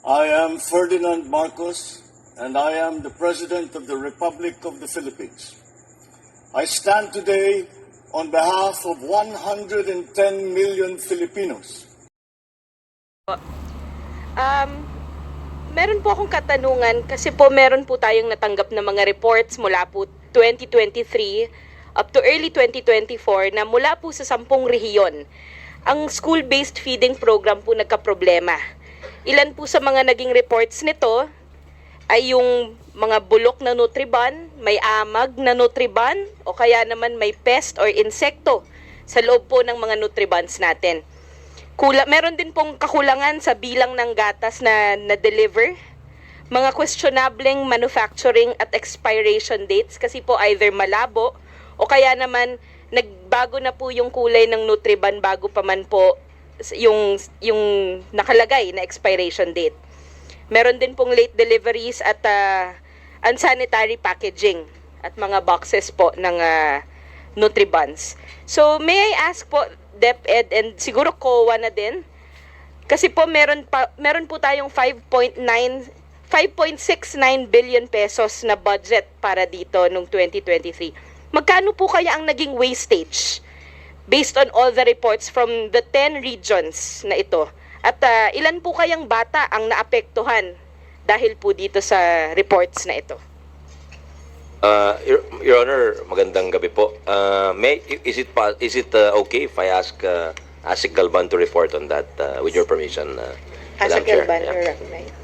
I am Ferdinand Marcos, and I am the President of the Republic of the Philippines. I stand today on behalf of 110 million Filipinos. Meron po akong katanungan kasi po meron po tayong natanggap na mga reports mula po 2023 up to early 2024 na mula po sa 10 rehiyon, ang school-based feeding program po nagkaproblema. Ilan po sa mga naging reports nito ay yung mga bulok na nutriban, may amag na nutriban, o kaya naman may pest or insekto sa loob po ng mga nutribans natin. Meron din pong kakulangan sa bilang ng gatas na na-deliver, mga questionableng manufacturing at expiration dates kasi po either malabo o kaya naman nagbago na po yung kulay ng nutriban bago pa man po yung nakalagay na expiration date. Meron din pong late deliveries at unsanitary packaging at mga boxes po ng nutribans. So may I ask po, Deped and siguro COA na din, kasi po meron po tayong 5.69 billion pesos na budget para dito nung 2023. Magkano po kaya ang naging wastage based on all the reports from the 10 regions na ito? At ilan po kayang bata ang naapektuhan dahil po dito sa reports na ito? Your Honor, magandang gabi po. Is it okay if I ask Asik Galban to report on that with your permission, Madam Chair? Galban, you're recognized.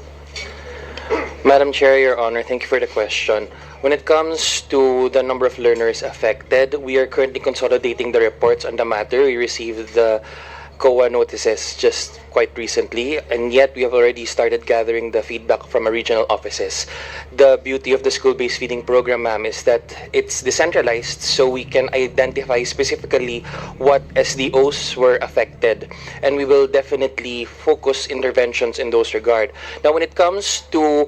Madam Chair, Your Honor, thank you for the question. When it comes to the number of learners affected, we are currently consolidating the reports on the matter. We received the COA notices just quite recently, and yet we have already started gathering the feedback from our regional offices. The beauty of the school-based feeding program, ma'am, is that it's decentralized, so we can identify specifically what SDOs were affected, and we will definitely focus interventions in those regard. Now, when it comes to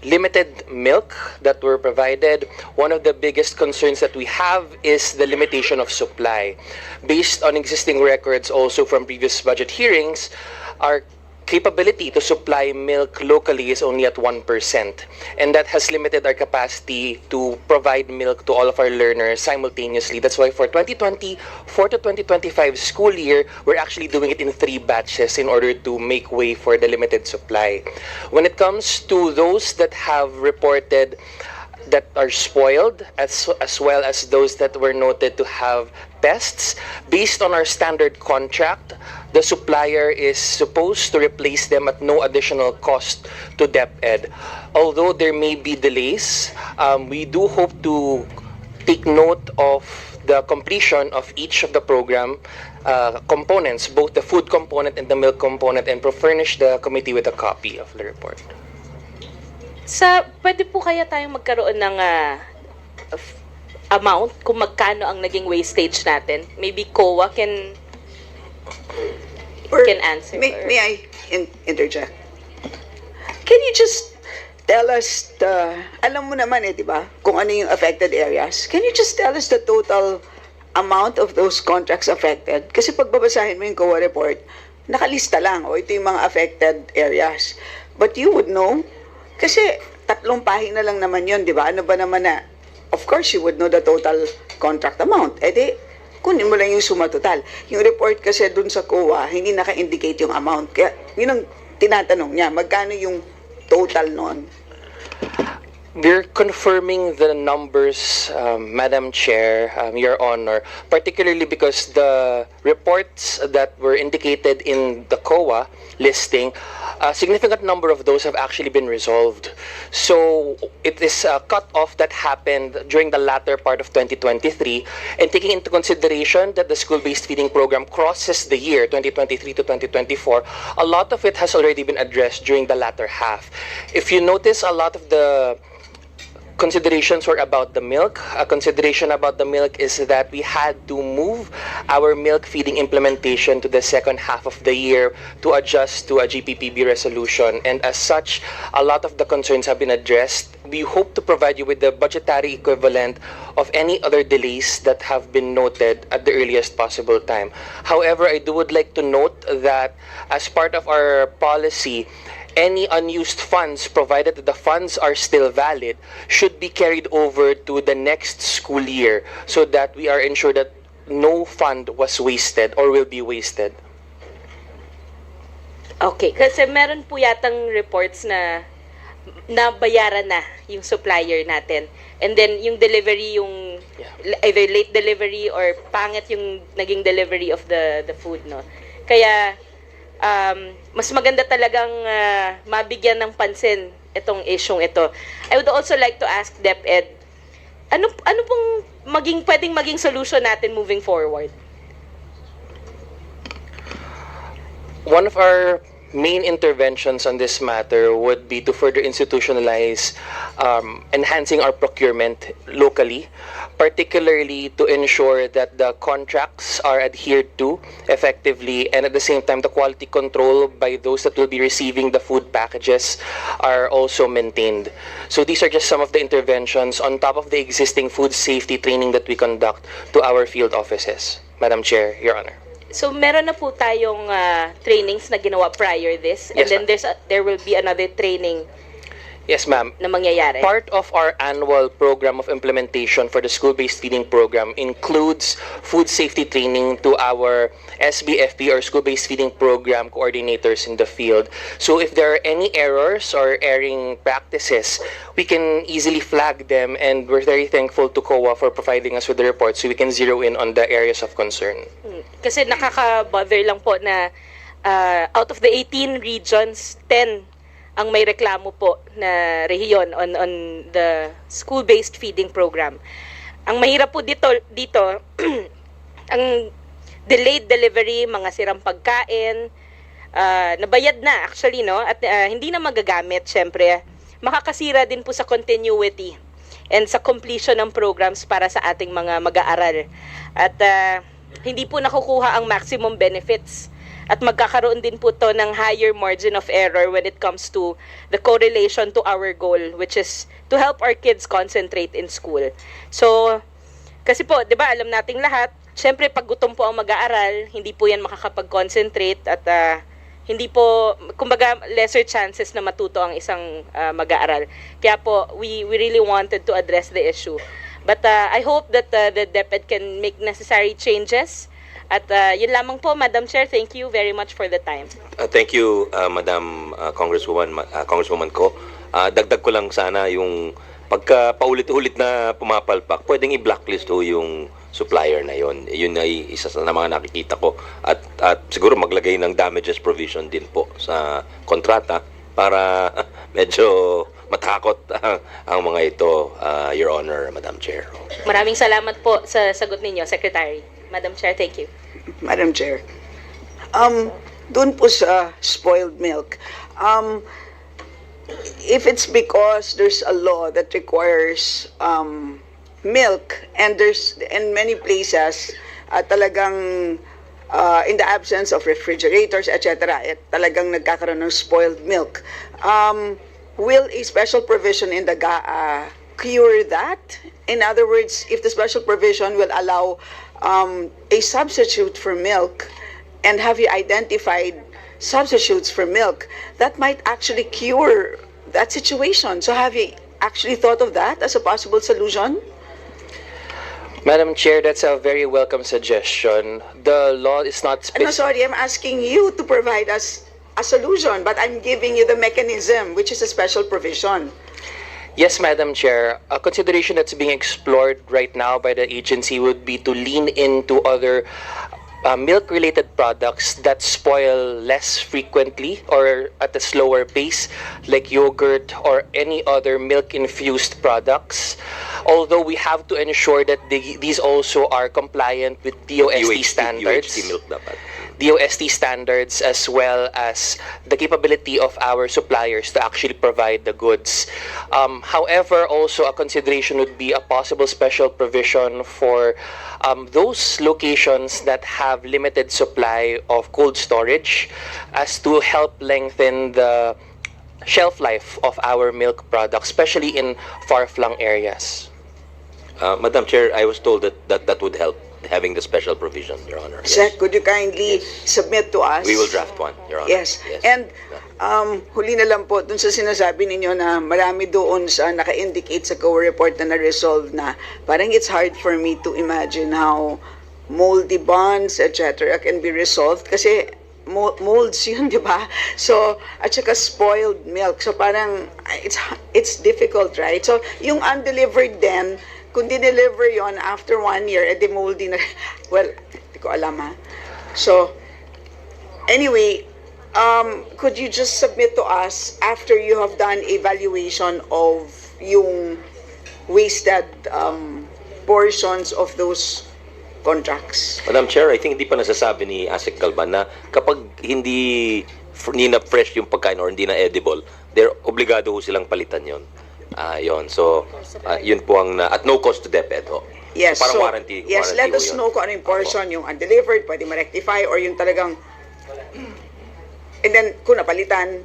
limited milk that were provided, one of the biggest concerns that we have is the limitation of supply. Based on existing records also from previous budget hearings, our capability to supply milk locally is only at 1%, and that has limited our capacity to provide milk to all of our learners simultaneously. That's why for 2024 to 2025 school year, we're actually doing it in 3 batches in order to make way for the limited supply. When it comes to those that have reported that are spoiled, as well as those that were noted to have pests, based on our standard contract, the supplier is supposed to replace them at no additional cost to Deped. Although there may be delays, we do hope to take note of the completion of each of the program components, both the food component and the milk component, and furnish the committee with a copy of the report. Pwede po kaya tayong magkaroon ng amount kung magkano ang naging wastage natin? Maybe COA can answer. May I interject? Can you just tell us alam mo naman di ba, kung ano yung affected areas? Can you just tell us the total amount of those contracts affected? Kasi pag babasahin mo yung COA report, nakalista lang, ito yung mga affected areas. But you would know, kasi 3 pahina lang naman yun, di ba? Ano ba naman na, of course, you would know the total contract amount. Kunin mo lang yung suma total. Yung report kasi dun sa COA, hindi naka-indicate yung amount. Kaya, yun ang tinatanong niya, magkano yung total nun? We're confirming the numbers, Madam Chair, Your Honor, particularly because the reports that were indicated in the COA listing, a significant number of those have actually been resolved. So it is a cut-off that happened during the latter part of 2023, and taking into consideration that the school-based feeding program crosses the year 2023 to 2024, a lot of it has already been addressed during the latter half. If you notice, a lot of the considerations were about the milk. A consideration about the milk is that we had to move our milk feeding implementation to the second half of the year to adjust to a GPPB resolution. And as such, a lot of the concerns have been addressed. We hope to provide you with the budgetary equivalent of any other delays that have been noted at the earliest possible time. However, I would like to note that as part of our policy, any unused funds, provided that the funds are still valid, should be carried over to the next school year so that we are ensured that no fund was wasted or will be wasted. Okay, kasi meron po yatang reports na nabayaran na yung supplier natin. And then yung delivery, yung either late delivery or pangit yung naging delivery of the food, no. Kaya mas maganda talagang mabigyan ng pansin itong isyung ito. I would also like to ask Deped, ano pong pwedeng maging solution natin moving forward? One of our main interventions on this matter would be to further institutionalize enhancing our procurement locally, particularly to ensure that the contracts are adhered to effectively, and at the same time the quality control by those that will be receiving the food packages are also maintained. So these are just some of the interventions on top of the existing food safety training that we conduct to our field offices. Madam Chair, Your Honor. So meron na po tayong trainings na ginawa prior this, and Yes, then there will be another training Yes, ma'am. na mangyayari. Part of our annual program of implementation for the school-based feeding program includes food safety training to our SBFP or school-based feeding program coordinators in the field. So if there are any errors or erring practices, we can easily flag them, and we're very thankful to COA for providing us with the report so we can zero in on the areas of concern. Kasi nakaka-bother lang po na out of the 18 regions, 10 ang may reklamo po na rehiyon on the school-based feeding program. Ang mahirap po dito ang delayed delivery, mga sirang pagkain, nabayad na actually, no? At hindi na magagamit, syempre. Makakasira din po sa continuity and sa completion ng programs para sa ating mga mag-aaral. At hindi po nakukuha ang maximum benefits. At magkakaroon din po to ng higher margin of error when it comes to the correlation to our goal, which is to help our kids concentrate in school. So, kasi po, di ba, alam nating lahat, syempre pag gutom po ang mag-aaral, hindi po yan makakapag-concentrate at hindi po, kumbaga, lesser chances na matuto ang isang mag-aaral. Kaya po, we really wanted to address the issue. But I hope that the Deped can make necessary changes. At yun lamang po, Madam Chair. Thank you very much for the time. Thank you, Madam Congresswoman Ko. Dagdag ko lang sana yung pagka paulit-ulit na pumapalpak, pwedeng i-blacklist ho yung supplier na yon. Yun ay isa sa mga nakikita ko. At siguro maglagay ng damages provision din po sa kontrata para medyo matakot ang mga ito, Your Honor, Madam Chair. Maraming salamat po sa sagot ninyo, Secretary. Madam Chair, thank you. Madam Chair. Doon po sa spoiled milk, if it's because there's a law that requires milk, and there's in many places talagang in the absence of refrigerators, etc., talagang nagkakaroon ng spoiled milk, will a special provision in the GAA cure that? In other words, if the special provision will allow a substitute for milk, and have you identified substitutes for milk that might actually cure that situation? So have you actually thought of that as a possible solution? Madam Chair, that's a very welcome suggestion. The law is not No, sorry, I'm asking you to provide us a solution, but I'm giving you the mechanism, which is a special provision. Yes, Madam Chair. A consideration that's being explored right now by the agency would be to lean into other milk-related products that spoil less frequently or at a slower pace, like yogurt or any other milk-infused products. Although we have to ensure that these also are compliant with DOST standards. UHT milk dapat. DOST standards, as well as the capability of our suppliers to actually provide the goods. However, also a consideration would be a possible special provision for those locations that have limited supply of cold storage, as to help lengthen the shelf life of our milk products, especially in far-flung areas. Madam Chair, I was told that would help. having the special provision, Your Honor. Sec, could you kindly submit to us? We will draft one, Your Honor. Yes. And huli na lang po dun sa sinasabi ninyo na marami doon sa naka-indicate sa COA report na na-resolve na. Parang it's hard for me to imagine how moldy bonds, etc. can be resolved kasi molds yun, di ba? So, at saka spoiled milk. So, parang it's difficult, right? So, yung undelivered then, kung dineliver yon after 1 year, edi moldy na. Well, hindi ko alam ha. So, anyway, could you just submit to us after you have done evaluation of yung wasted portions of those contracts? Madam Chair, I think hindi pa nasasabi ni Asik Galban na kapag hindi na fresh yung pagkain or hindi na edible, they're obligado ho silang palitan yon. Yon. So, yun po ang at no cost to Deped ho. Yes, so, parang so, warranty. Yes, let us know kung ano yung portion, yung undelivered, pwede ma-rectify, or yung talagang, and then, kung napalitan.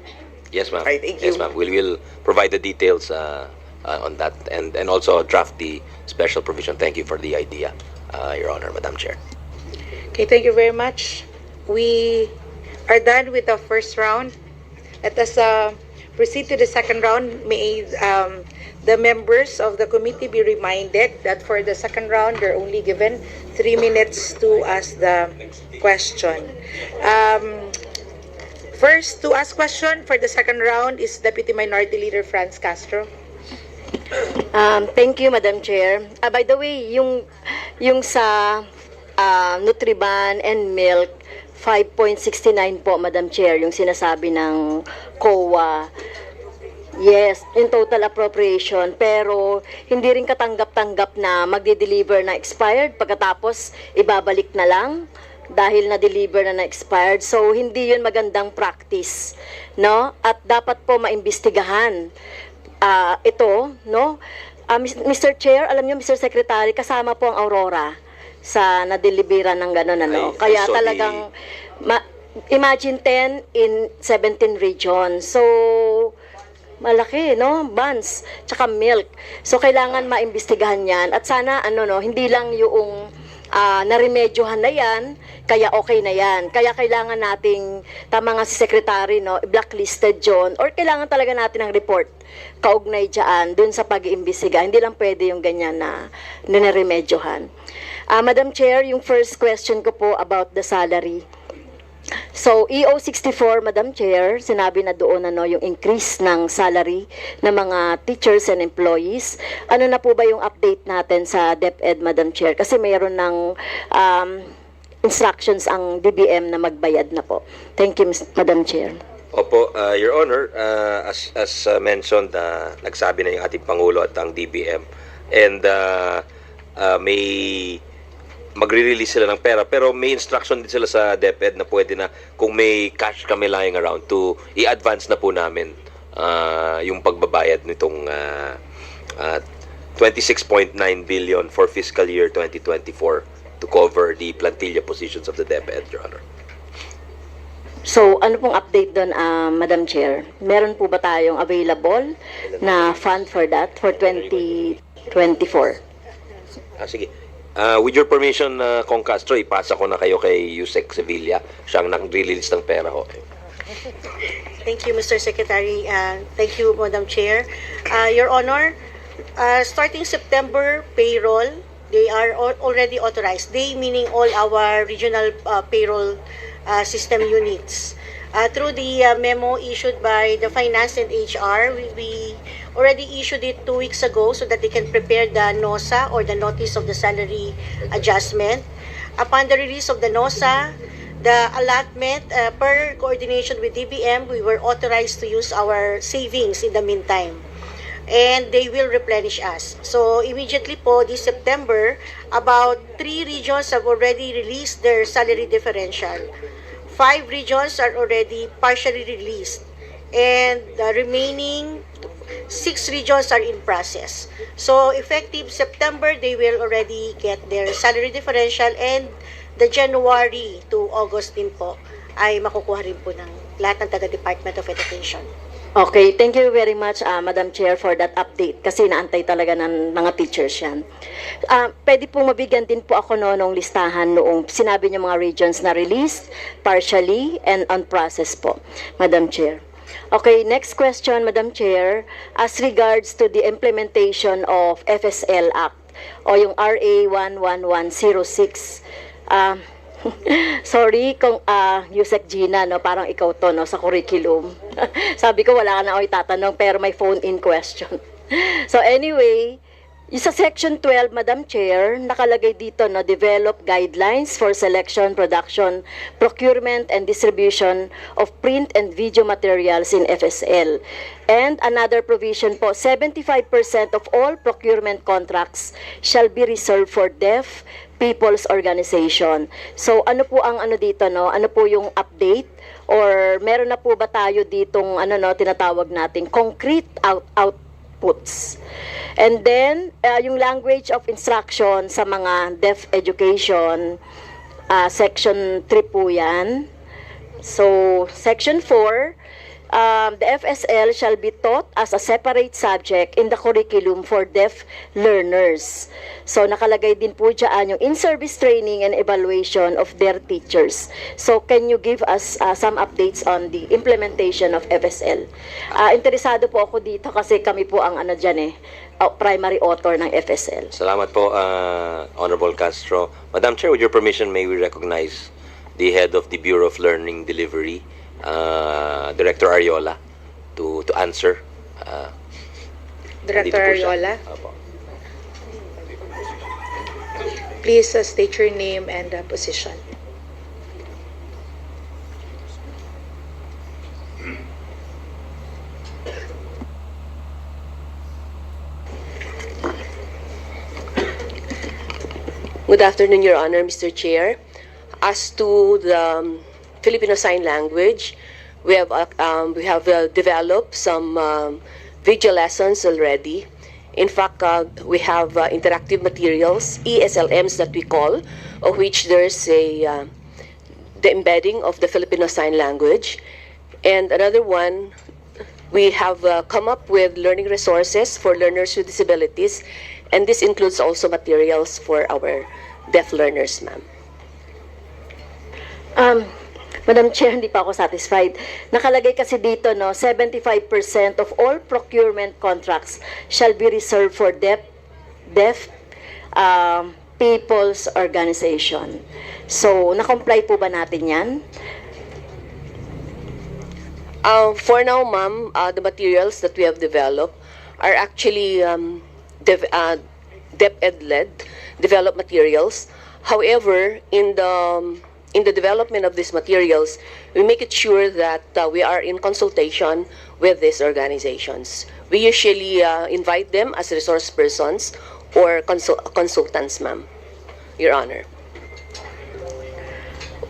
Yes, ma'am. Right, thank you. Yes, ma'am. We will provide the details on that and also draft the special provision. Thank you for the idea, Your Honor, Madam Chair. Okay, thank you very much. We are done with the first round. Let us proceed to the second round. May the members of the committee be reminded that for the second round, they're only given 3 minutes to ask the question. First to ask question for the second round is Deputy Minority Leader Franz Castro. Thank you, Madam Chair. By the way, yung sa Nutriban and milk, 5.69 po, Madam Chair, yung sinasabi ng COA. Yes, in total appropriation, pero hindi rin katanggap-tanggap na magde-deliver na expired pagkatapos ibabalik na lang dahil na-deliver na expired. So hindi 'yun magandang practice, no? At dapat po maimbestigahan ito, no? Mr. Chair, alam niyo, Mr. Secretary, kasama po ang Aurora sa na-deliveran ng gano'n, ano? Kaya talagang imagine 10 in 17 regions. So malaki, no? Buns, tsaka milk. So, kailangan maimbestigahan yan. At sana, hindi lang yung naremedyohan na yan, kaya okay na yan. Kaya kailangan nating, tama nga si Secretary, no? Blacklisted yun. Or kailangan talaga natin ng report kaugnay dyan, dun sa pag-iimbestiga. Hindi lang pwede yung ganyan na naremedyohan. Madam Chair, yung first question ko po about the salary. So, EO 64, Madam Chair, sinabi na doon yung increase ng salary ng mga teachers and employees. Ano na po ba yung update natin sa Deped, Madam Chair? Kasi mayroon ng instructions ang DBM na magbayad na po. Thank you, Madam Chair. Opo, Your Honor, as mentioned, nagsabi na yung ating Pangulo at ang DBM. And may magre-release sila ng pera, pero may instruction din sila sa Deped na pwede na kung may cash kami lying around to i-advance na po namin yung pagbabayad nitong 26.9 billion for fiscal year 2024 to cover the plantilla positions of the Deped, Your Honor. So, ano pong update doon, Madam Chair? Meron po ba tayong available na fund for that for 2024? Sige. With your permission, Kong Castro, ipasa ko na kayo kay Yusek Sevilla. Siyang nag-release ng pera ho. Thank you, Mr. Secretary. Thank you, Madam Chair. Your Honor, starting September payroll, they are already authorized. They meaning all our regional payroll system units. Through the memo issued by the Finance and HR, we already issued it 2 weeks ago so that they can prepare the NOSA or the Notice of the Salary Adjustment. Upon the release of the NOSA, the allotment, per coordination with DBM, we were authorized to use our savings in the meantime. And they will replenish us. So immediately po, this September, about 3 regions have already released their salary differential. 5 regions are already partially released. And the remaining 6 regions are in process. So effective September, they will already get their salary differential, and the January to August din po ay makukuha rin po ng lahat ng taga Department of Education. Okay, thank you very much, Madam Chair, for that update kasi naantay talaga ng mga teachers yan. Pwede po mabigyan din po ako nung listahan noong sinabi niyo mga regions na released, partially, and on process po, Madam Chair. Okay, next question, Madam Chair. As regards to the implementation of FSL Act o yung RA 11106, sorry kung Yusek Gina, no, parang ikaw to, no, sa curriculum. Sabi ko wala ka na ako itatanong pero may phone-in question. So anyway, yung sa Section 12, Madam Chair, nakalagay dito, no, develop guidelines for selection, production, procurement, and distribution of print and video materials in FSL. And another provision po, 75% of all procurement contracts shall be reserved for deaf people's organization. So ano po ang ano dito, no? Ano po yung update? Or meron na po ba tayo ditong ano, no, tinatawag nating concrete outputs? And then, yung language of instruction sa mga deaf education, Section 3 po yan. So, Section 4, the FSL shall be taught as a separate subject in the curriculum for deaf learners. So, nakalagay din po dyan yung in-service training and evaluation of their teachers. So, can you give us some updates on the implementation of FSL? Interesado po ako dito kasi kami po ang ano dyan primary author ng FSL. Salamat po, Honorable Castro. Madam Chair, with your permission, may we recognize the head of the Bureau of Learning Delivery, Director Ariola, to answer. Director Nandito po siya. Ariola, Opo. please state your name and position. Good afternoon, Your Honor, Mr. Chair. As to the Filipino Sign Language, we have developed some video lessons already. In fact, we have interactive materials, ESLMs that we call, of which there's the embedding of the Filipino Sign Language. And another one, we have come up with learning resources for learners with disabilities, and this includes also materials for our deaf learners, ma'am. Madam Chair, hindi pa ako satisfied. Nakalagay kasi dito, no, 75% of all procurement contracts shall be reserved for deaf people's organization. So, na-comply po ba natin yan? For now, ma'am, the materials that we have developed are actually Deped-led developed materials. However, in the development of these materials, we make it sure that we are in consultation with these organizations. We usually invite them as resource persons or consultants, ma'am, Your Honor.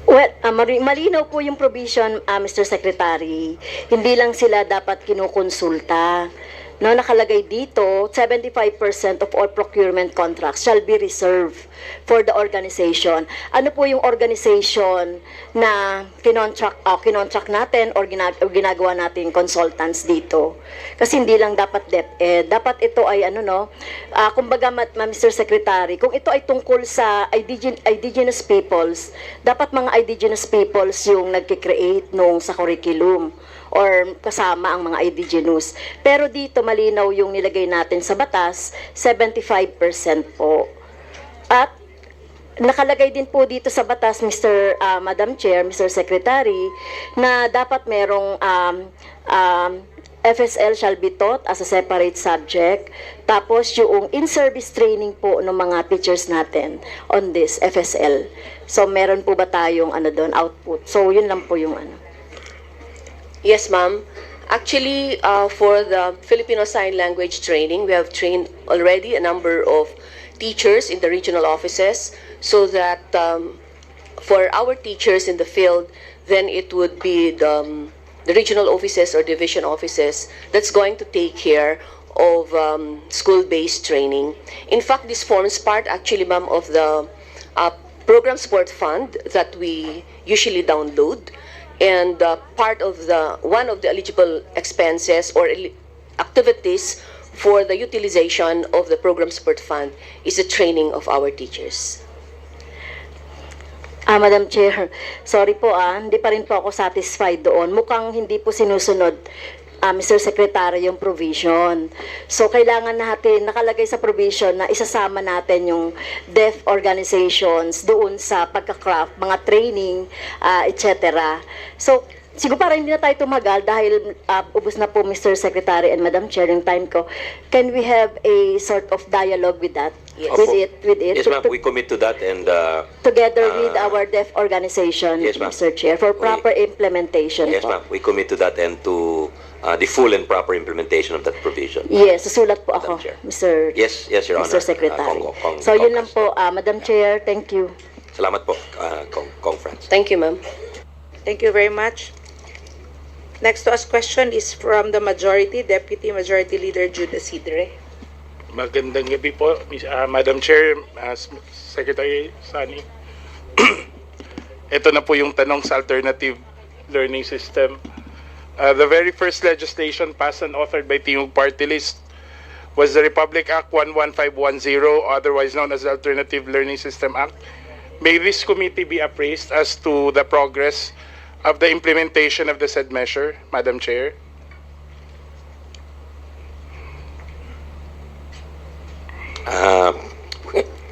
Well, malinaw po yung provision, Mr. Secretary. Hindi lang sila dapat kinukonsulta. No, nakalagay dito, 75% of all procurement contracts shall be reserved for the organization. Ano po yung organization na kinontract natin or ginagawa natin consultants dito? Kasi hindi lang dapat Deped. Dapat ito ay kumbaga Mr. Secretary, kung ito ay tungkol sa indigenous peoples, dapat mga indigenous peoples yung nagki-create nung sa curriculum or kasama ang mga indigenous. Pero dito malinaw yung nilagay natin sa batas, 75% po. At nakalagay din po dito sa batas, Madam Chair, Mr. Secretary, na dapat merong FSL shall be taught as a separate subject. Tapos yung in-service training po ng mga teachers natin on this FSL. So meron po ba tayong output? So yun lang po yung Yes, ma'am. Actually, for the Filipino Sign Language training, we have trained already a number of teachers in the regional offices so that for our teachers in the field, then it would be the regional offices or division offices that's going to take care of school-based training. In fact, this forms part actually, ma'am, of the program support fund that we usually download. And part of one of the eligible expenses or activities for the utilization of the program support fund is the training of our teachers. Madam Chair, sorry po hindi pa rin po ako satisfied doon. Mukhang hindi po sinusunod, Mr. Secretary, yung provision. So, kailangan natin, nakalagay sa provision na isasama natin yung deaf organizations doon sa pagka-craft, mga training, etc. So, siguro para hindi na tayo tumagal dahil ubos na po, Mr. Secretary and Madam Chair, yung time ko. Can we have a sort of dialogue with that? Yes. With it? Yes, ma'am. We commit to that and Together with our deaf organization, yes, ma'am. Mr. Chair, for proper implementation. yes, po. ma'am. We commit to that and to the full and proper implementation of that provision. Yes, susulat po ako, Madam Chair. Mr. Yes, Your Honor. Mr. Secretary. Kong So, yun lang Franz. po, Madam Chair, thank you. Salamat po, Kong Franz. Thank you, ma'am. Thank you very much. Next to ask question is from the majority, Deputy Majority Leader Jude Isidre. Magandang gabi po, Madam Chair, Secretary Sani. Ito na po yung tanong sa alternative learning system. The very first legislation passed and authored by Tingog Party List was the Republic Act 11510, otherwise known as the Alternative Learning System Act. May this committee be appraised as to the progress of the implementation of the said measure, Madam Chair?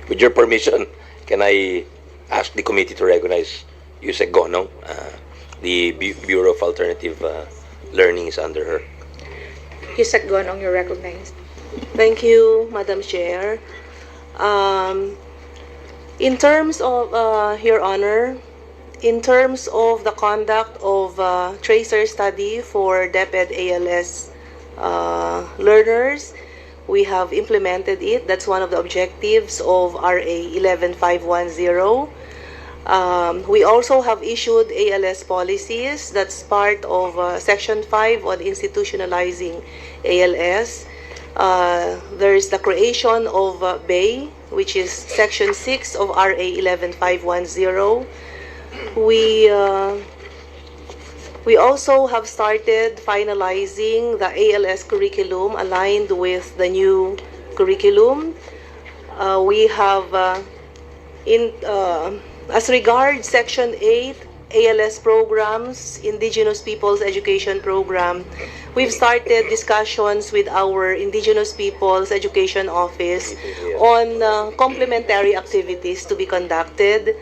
With your permission, can I ask the committee to recognize Yusek Gonong? The Bureau of Alternative Learning is under her. Yusek Gonong, you're recognized. Thank you, Madam Chair. In terms of, Your Honor, in terms of the conduct of tracer study for Deped ALS learners, we have implemented it. That's one of the objectives of RA 11510. We also have issued ALS policies. That's part of Section 5 on institutionalizing ALS. There's the creation of BAY, which is Section 6 of RA 11510. We also have started finalizing the ALS curriculum aligned with the new curriculum. We have, as regards Section 8, ALS programs, Indigenous Peoples Education Program, we've started discussions with our Indigenous Peoples Education Office on complementary activities to be conducted.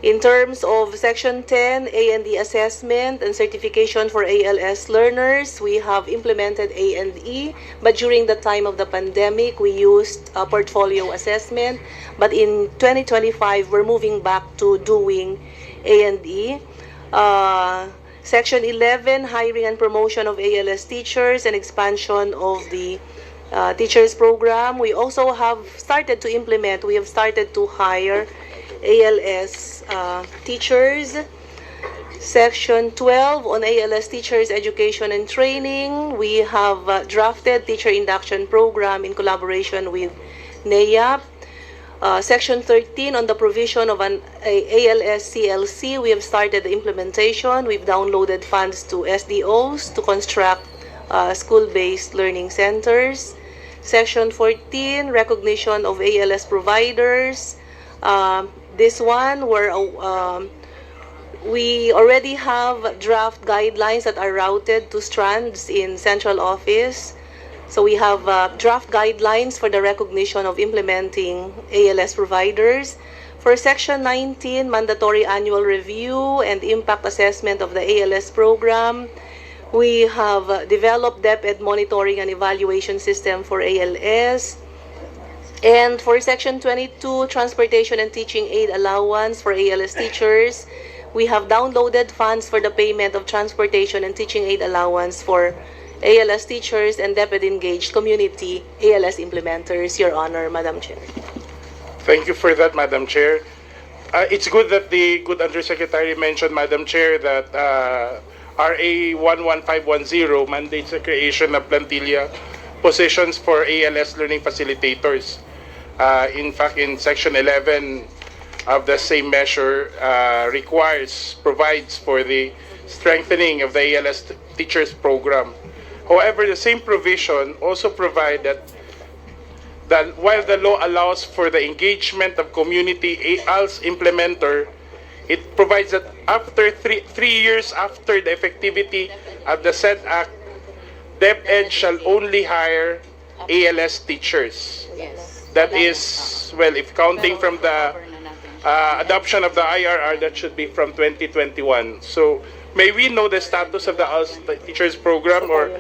In terms of Section 10, A&E assessment and certification for ALS learners, we have implemented A&E, but during the time of the pandemic, we used a portfolio assessment. But in 2025, we're moving back to doing A&E. Section 11, hiring and promotion of ALS teachers and expansion of the teachers program. We also have started to implement, we have started to hire ALS teachers. Section 12 on ALS teachers education and training. We have drafted teacher induction program in collaboration with NAYAP. Section 13 on the provision of an ALS CLC. We have started the implementation. We've downloaded funds to SDOs to construct school-based learning centers. Section 14, recognition of ALS providers. This one, we already have draft guidelines that are routed to strands in central office. So we have draft guidelines for the recognition of implementing ALS providers. For Section 19, mandatory annual review and impact assessment of the ALS program. We have developed Deped monitoring and evaluation system for ALS. And for Section 22, transportation and teaching aid allowance for ALS teachers, we have downloaded funds for the payment of transportation and teaching aid allowance for ALS teachers and Deped engaged community ALS implementers, Your Honor, Madam Chair. Thank you for that, Madam Chair. It's good that the Good Undersecretary mentioned, Madam Chair, that RA 11510 mandates the creation of plantilla positions for ALS learning facilitators. In fact, in Section 11, of the same measure provides for the strengthening of the ALS teachers program. However, the same provision also provide that while the law allows for the engagement of community ALS implementer, it provides that after 3 years after the effectivity of the said act, Deped shall only hire ALS teachers. That is, well, if counting from the adoption of the IRR, that should be from 2021. So, may we know the status of the ALS teachers program, or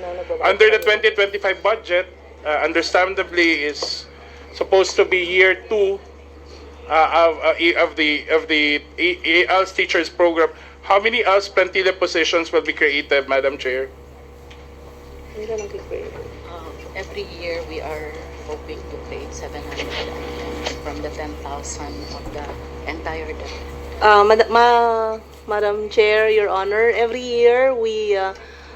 under the 2025 budget, understandably is supposed to be year 2 of the ALS teachers program. How many ALS plantilla positions will be created, Madam Chair? Every year we are hoping to create 700 from the 10,000 of the entire Madam Chair, Your Honor, every year we're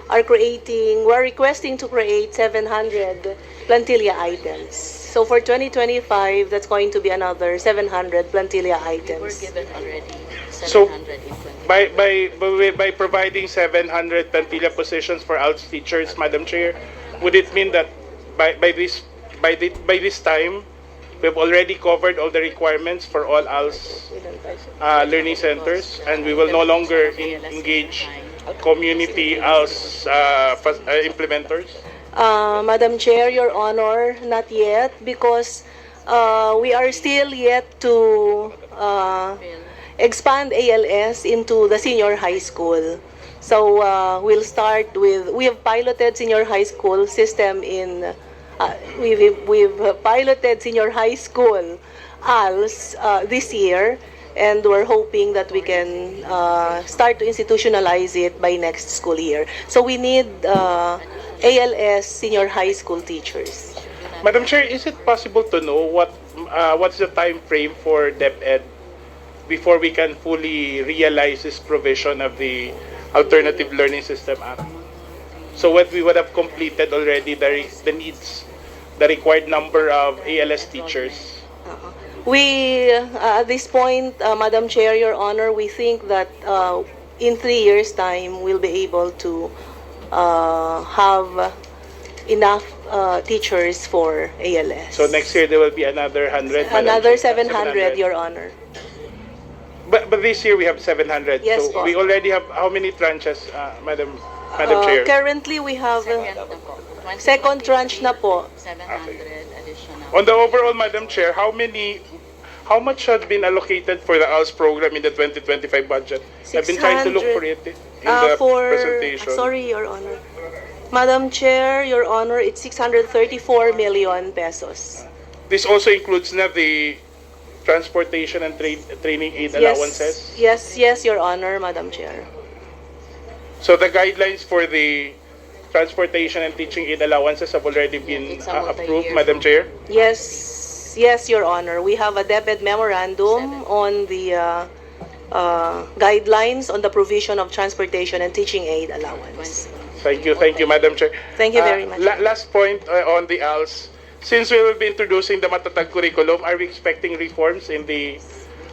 requesting to create 700 plantilla items. So for 2025, that's going to be another 700 plantilla We were items. given already So, 700 in 20. by providing 700 plantilla positions for ALS teachers, Madam Chair, would it mean that by this time we've already covered all the requirements for all ALS learning centers, and we will no longer engage community ALS implementers? Madam Chair, Your Honor, not yet, because we are still yet to expand ALS into the senior high school. So we'll start with, we have piloted senior high school system in, we've piloted senior high school ALS this year, and we're hoping that we can start to institutionalize it by next school year. So we need ALS senior high school teachers. Madam Chair, is it possible to know what's the time frame for Deped before we can fully realize this provision of the Alternative Learning System Act? So what we would have completed already the needs, the required number of ALS teachers. We, at this point, Madam Chair, Your Honor, we think that in 3 years' time, we'll be able to have enough teachers for ALS. So next year there will be another 100. Another 700, Your Honor. But this year we have 700. Yes, so po. we already have how many tranches, Madam Chair? Currently, we have second tranche na po. 700 additional. On the overall, Madam Chair, how much has been allocated for the ALS program in the 2025 budget? I've been trying to look for it in the presentation. Sorry, Your Honor. Madam Chair, Your Honor, it's 634 million pesos. This also includes na the transportation and training aid allowances? Yes, Your Honor, Madam Chair. So the guidelines for the transportation and teaching aid allowances have already been It's a approved, multi-year. Madam Chair? Yes, Your Honor. We have a Deped memorandum on the guidelines on the provision of transportation and teaching aid allowance. Thank you, Madam Chair. Thank you very much. Last point on the ALS. Since we will be introducing the matatag curriculum, are we expecting reforms in the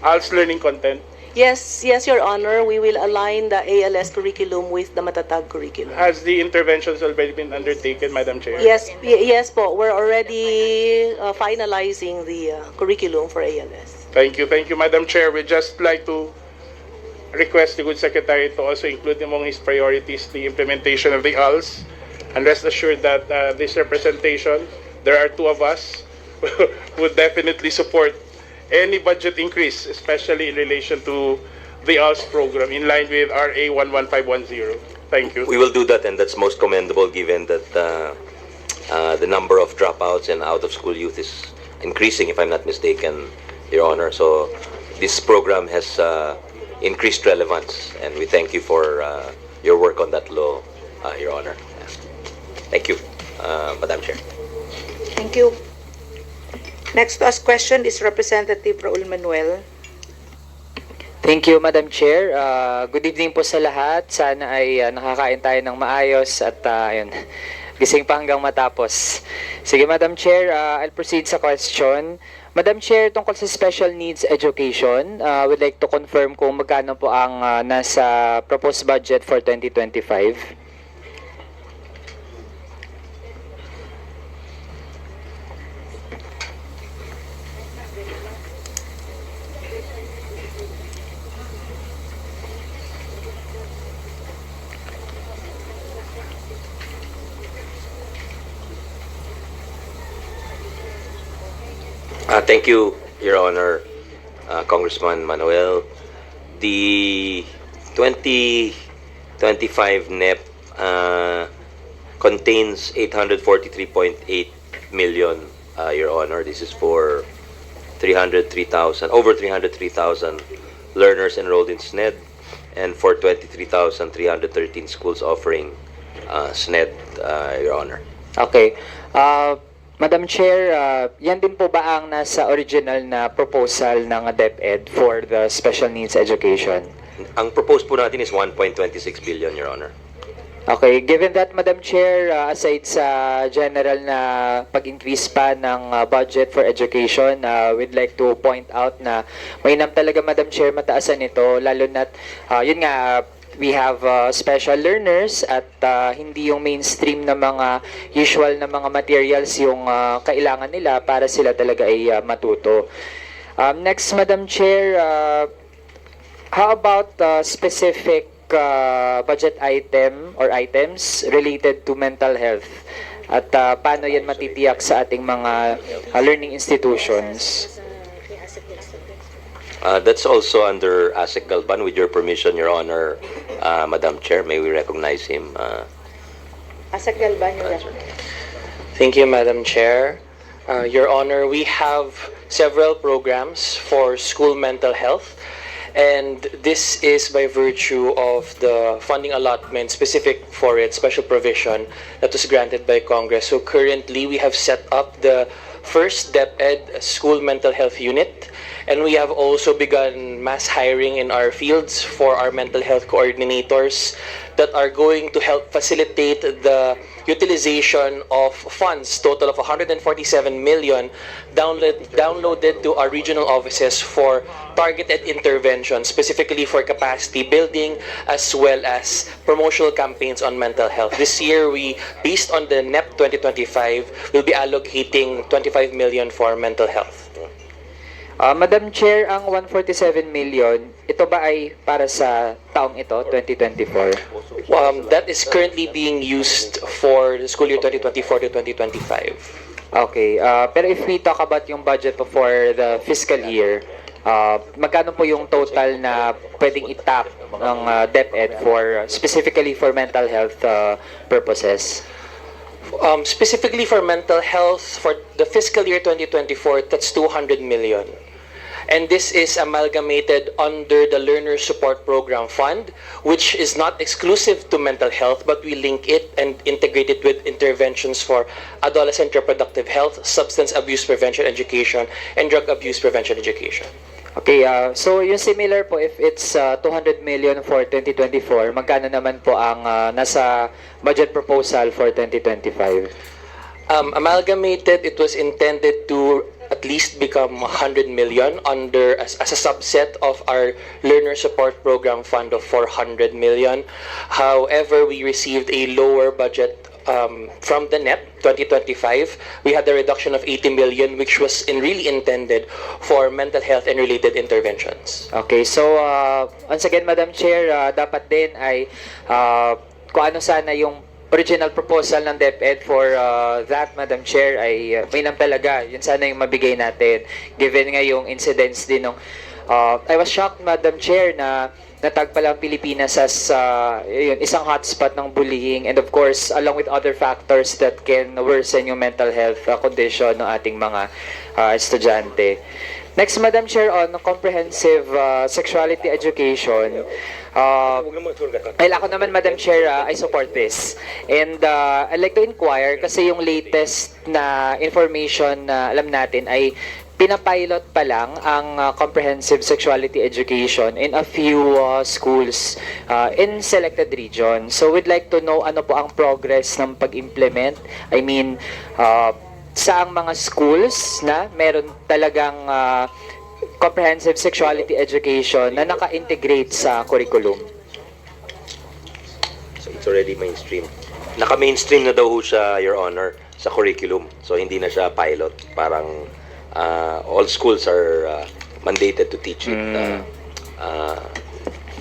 ALS learning content? Yes, Your Honor. We will align the ALS curriculum with the matatag curriculum. Has the interventions already been undertaken, Madam Chair? Yes, po. We're already finalizing the curriculum for ALS. Thank you, Madam Chair. We'd just like to request the good Secretary to also include among his priorities the implementation of the ALS. And rest assured that this representation, there are two of us, would definitely support any budget increase, especially in relation to the ALS program, in line with RA 11510. Thank you. We will do that, and that's most commendable given that the number of dropouts and out-of-school youth is increasing, if I'm not mistaken, Your Honor. So this program has increased relevance, and we thank you for your work on that law, Your Honor. Thank you, Madam Chair. Thank you. Next to ask question is Representative Raul Manuel. Thank you, Madam Chair. Good evening po sa lahat. Sana ay nakakain tayo ng maayos at ayun, gising pa hanggang matapos. Sige, Madam Chair, I'll proceed sa question. Madam Chair, tungkol sa special needs education, would like to confirm kung magkano po ang nasa proposed budget for 2025. Thank you, Your Honor, Congressman Manuel. The 2025 NEP contains 843.8 million, Your Honor. This is for 303,000, over 303,000 learners enrolled in SNED, and for 23,313 schools offering SNED, Your Honor. Okay. Madam Chair, yan din po ba ang nasa original na proposal ng Deped for the special needs education? Ang proposed po natin is 1.26 billion, Your Honor. Okay, given that, Madam Chair, aside sa general na pag-increase pa ng budget for education, we'd like to point out na mainam talaga, Madam Chair, mataasan ito, lalo na't, yun nga, we have special learners at hindi yung mainstream na mga usual na mga materials yung kailangan nila para sila talaga ay matuto. Next, Madam Chair, how about specific budget item or items related to mental health? At paano yan matitiyak sa ating mga learning institutions? That's also under Asik Galban. With your permission, Your Honor, Madam Chair, may we recognize him? Asik Galban, Your Honor. Thank you, Madam Chair. Your Honor, we have several programs for school mental health, and this is by virtue of the funding allotment specific for it, special provision that was granted by Congress. So currently, we have set up the first Deped school mental health unit, and we have also begun mass hiring in our fields for our mental health coordinators that are going to help facilitate the utilization of funds, total of 147 million, downloaded to our regional offices for targeted intervention, specifically for capacity building as well as promotional campaigns on mental health. This year, based on the NEP 2025, will be allocating 25 million for mental health. Madam Chair, ang 147 million, ito ba ay para sa taong ito, 2024? That is currently being used for the school year 2024 to 2025. Okay, pero if we talk about yung budget for the fiscal year, magkano po yung total na pwedeng itap ng DepEd for specifically for mental health purposes? Specifically for mental health, for the fiscal year 2024, that's 200 million. And this is amalgamated under the Learner Support Program Fund, which is not exclusive to mental health, but we link it and integrate it with interventions for adolescent reproductive health, substance abuse prevention education, and drug abuse prevention education. Okay, so yung similar po, if it's 200 million for 2024, magkano naman po ang nasa budget proposal for 2025? Amalgamated, it was intended to at least become 100 million under as a subset of our Learner Support Program Fund of 400 million. However, we received a lower budget from the NEP 2025. We had a reduction of 80 million, which was really intended for mental health and related interventions. Okay, so once again, Madam Chair, dapat din ay kung ano sana yung original proposal ng DepEd for that, Madam Chair, ay mainam talaga. Yun sana yung mabigay natin. Given nga yung incidents din nung I was shocked, Madam Chair, na natag pala ang Pilipinas as yun, isang hotspot ng bullying, and of course, along with other factors that can worsen yung mental health condition ng ating mga estudyante. Next, Madam Chair, on comprehensive sexuality education, ako naman, Madam Chair, I support this. And I'd like to inquire, kasi yung latest na information na alam natin ay pinapilot pa lang ang comprehensive sexuality education in a few schools in selected regions. So we'd like to know ano po ang progress ng pag-implement. I mean, saang mga schools na meron talagang comprehensive sexuality education na naka-integrate sa curriculum? So it's already mainstream. Naka-mainstream na daw ho siya, Your Honor, sa curriculum. So hindi na siya pilot. Parang all schools are mandated to teach it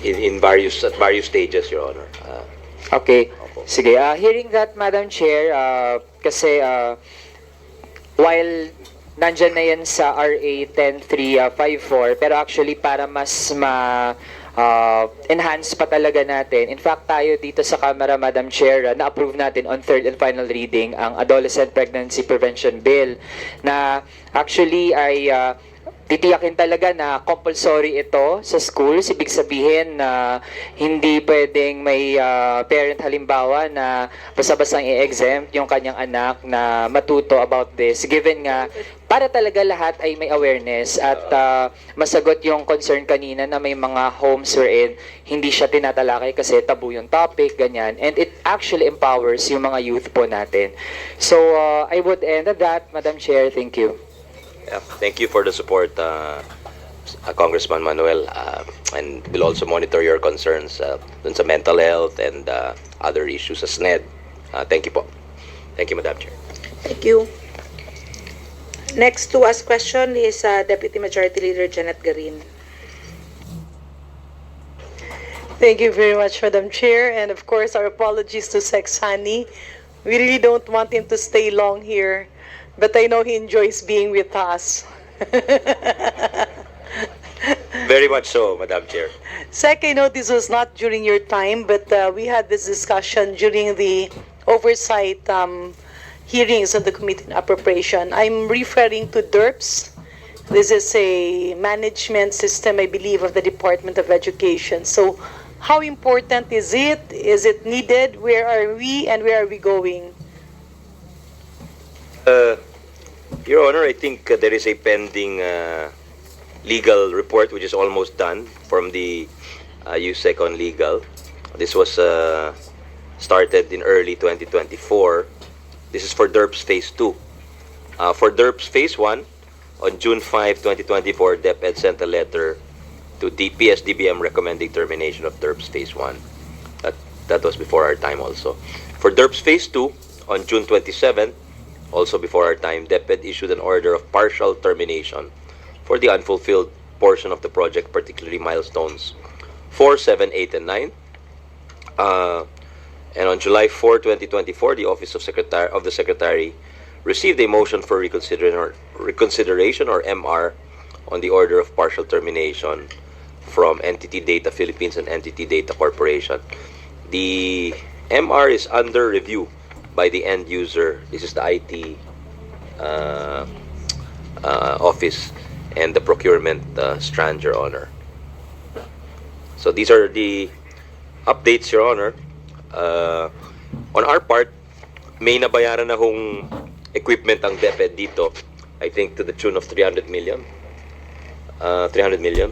in various stages, Your Honor. Okay. Sige. Hearing that, Madam Chair, kasi while nandyan na yan sa RA 10354, pero actually para mas enhance pa talaga natin. In fact, tayo dito sa Camera, Madam Chair, na-approve natin on third and final reading ang Adolescent Pregnancy Prevention Bill na actually ay titiyakin talaga na compulsory ito sa schools. Ibig sabihin na hindi pwedeng may parent halimbawa na basta-basta i-exempt yung kanyang anak na matuto about this. Given nga, para talaga lahat ay may awareness at masagot yung concern kanina na may mga homes wherein hindi siya tinatalakay kasi tabu yung topic, ganyan. And it actually empowers yung mga youth po natin. So, I would end at that, Madam Chair. Thank you. Yeah, thank you for the support, Congressman Manuel, and we'll also monitor your concerns dun sa mental health and other issues sa SNED. Thank you po. Thank you, Madam Chair. Thank you. Next to ask question is Deputy Majority Leader Janet Garin. Thank you very much, Madam Chair, and of course our apologies to Sexhani. We really don't want him to stay long here, but I know he enjoys being with us. Very much so, Madam Chair. Sec, I know this was not during your time, but we had this discussion during the oversight hearings on the Committee on Appropriation. I'm referring to DERPS. This is a management system, I believe, of the Department of Education. So how important is it? Is it needed? Where are we and where are we going? Your Honor, I think there is a pending legal report which is almost done from the USEC on legal. This was started in early 2024. This is for DERPS Phase 2. For DERPS Phase 1, on June 5, 2024, Deped sent a letter to PSDBM recommending termination of DERPS Phase 1. That was before our time also. For DERPS Phase 2, on June 27, also before our time, Deped issued an order of partial termination for the unfulfilled portion of the project, particularly milestones 4, 7, 8, and 9. And on July 4, 2024, the Office of the Secretary received a motion for reconsideration or MR on the order of partial termination from Entity Data Philippines and Entity Data Corporation. The MR is under review by the end user. This is the IT office and the procurement strand, Your Honor. So these are the updates, Your Honor. On our part, may nabayaran na hong equipment ang Deped dito. I think to the tune of 300 million. 300 million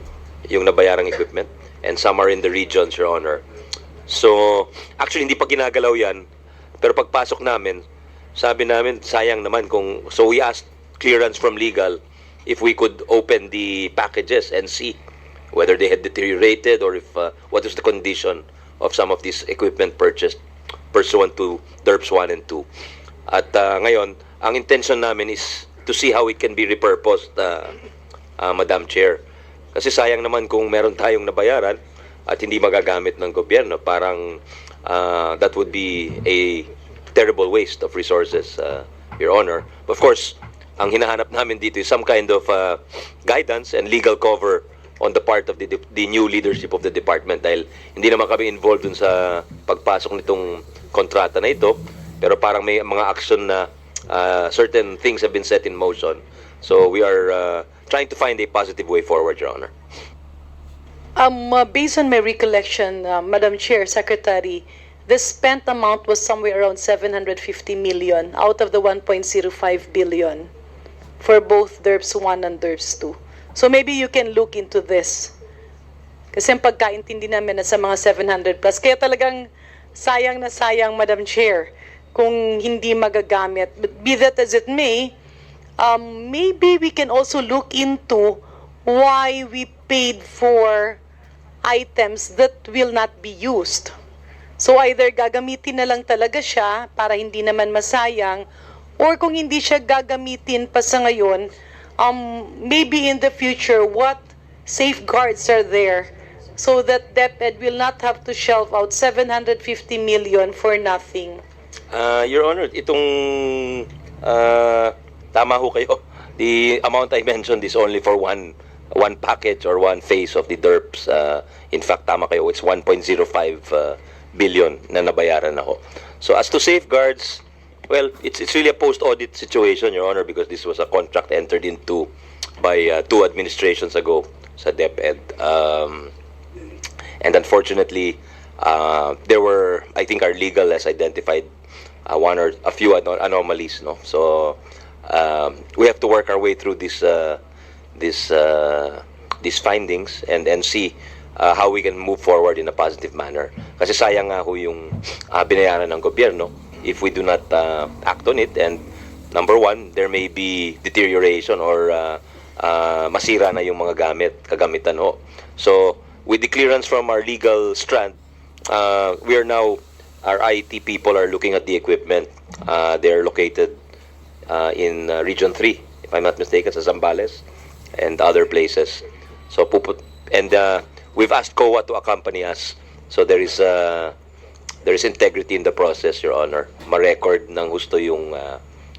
yung nabayarang equipment. And some are in the regions, Your Honor. So, actually, hindi pa ginagalaw yan. Pero pagpasok namin, sabi namin, sayang naman kung... So, we asked clearance from legal if we could open the packages and see whether they had deteriorated or if what was the condition of some of this equipment purchased pursuant to DERPS 1 and 2. At ngayon, ang intention namin is to see how it can be repurposed, Madam Chair. Kasi sayang naman kung meron tayong nabayaran at hindi magagamit ng gobyerno. Parang that would be a terrible waste of resources, Your Honor. Of course, ang hinahanap namin dito is some kind of guidance and legal cover on the part of the new leadership of the department dahil hindi naman kami involved dun sa pagpasok nitong kontrata na ito, pero parang may mga action na certain things have been set in motion. So we are trying to find a positive way forward, Your Honor. Based on my recollection, Madam Chair, Secretary, the spent amount was somewhere around 750 million out of the 1.05 billion for both DERPS 1 and DERPS 2. So maybe you can look into this. Kasi ang pagkaintindi namin na sa mga 700 plus. Kaya talagang sayang na sayang, Madam Chair, kung hindi magagamit. But be that as it may, maybe we can also look into why we paid for items that will not be used. So either gagamitin na lang talaga siya para hindi naman masayang, or kung hindi siya gagamitin pa sa ngayon, maybe in the future, what safeguards are there so that Deped will not have to shelf out 750 million for nothing? Your Honor, itong tama ho kayo. The amount I mentioned is only for one package or one phase of the DERPS. In fact, tama kayo, it's 1.05 billion na nabayaran ako. So as to safeguards, well, it's really a post-audit situation, Your Honor, because this was a contract entered into by 2 administrations ago sa Deped. And unfortunately, there were, I think our legal has identified one or a few anomalies, no? So we have to work our way through these findings and see how we can move forward in a positive manner. Kasi sayang nga ho yung binayaran ng gobyerno if we do not act on it. And number one, there may be deterioration or masira na yung mga kagamitan ho. So with the clearance from our legal strand, we are now, our IT people are looking at the equipment. They're located in Region 3, if I'm not mistaken, sa Zambales and other places. So we've asked COA to accompany us. So there is integrity in the process, Your Honor. Ma-record ng husto yung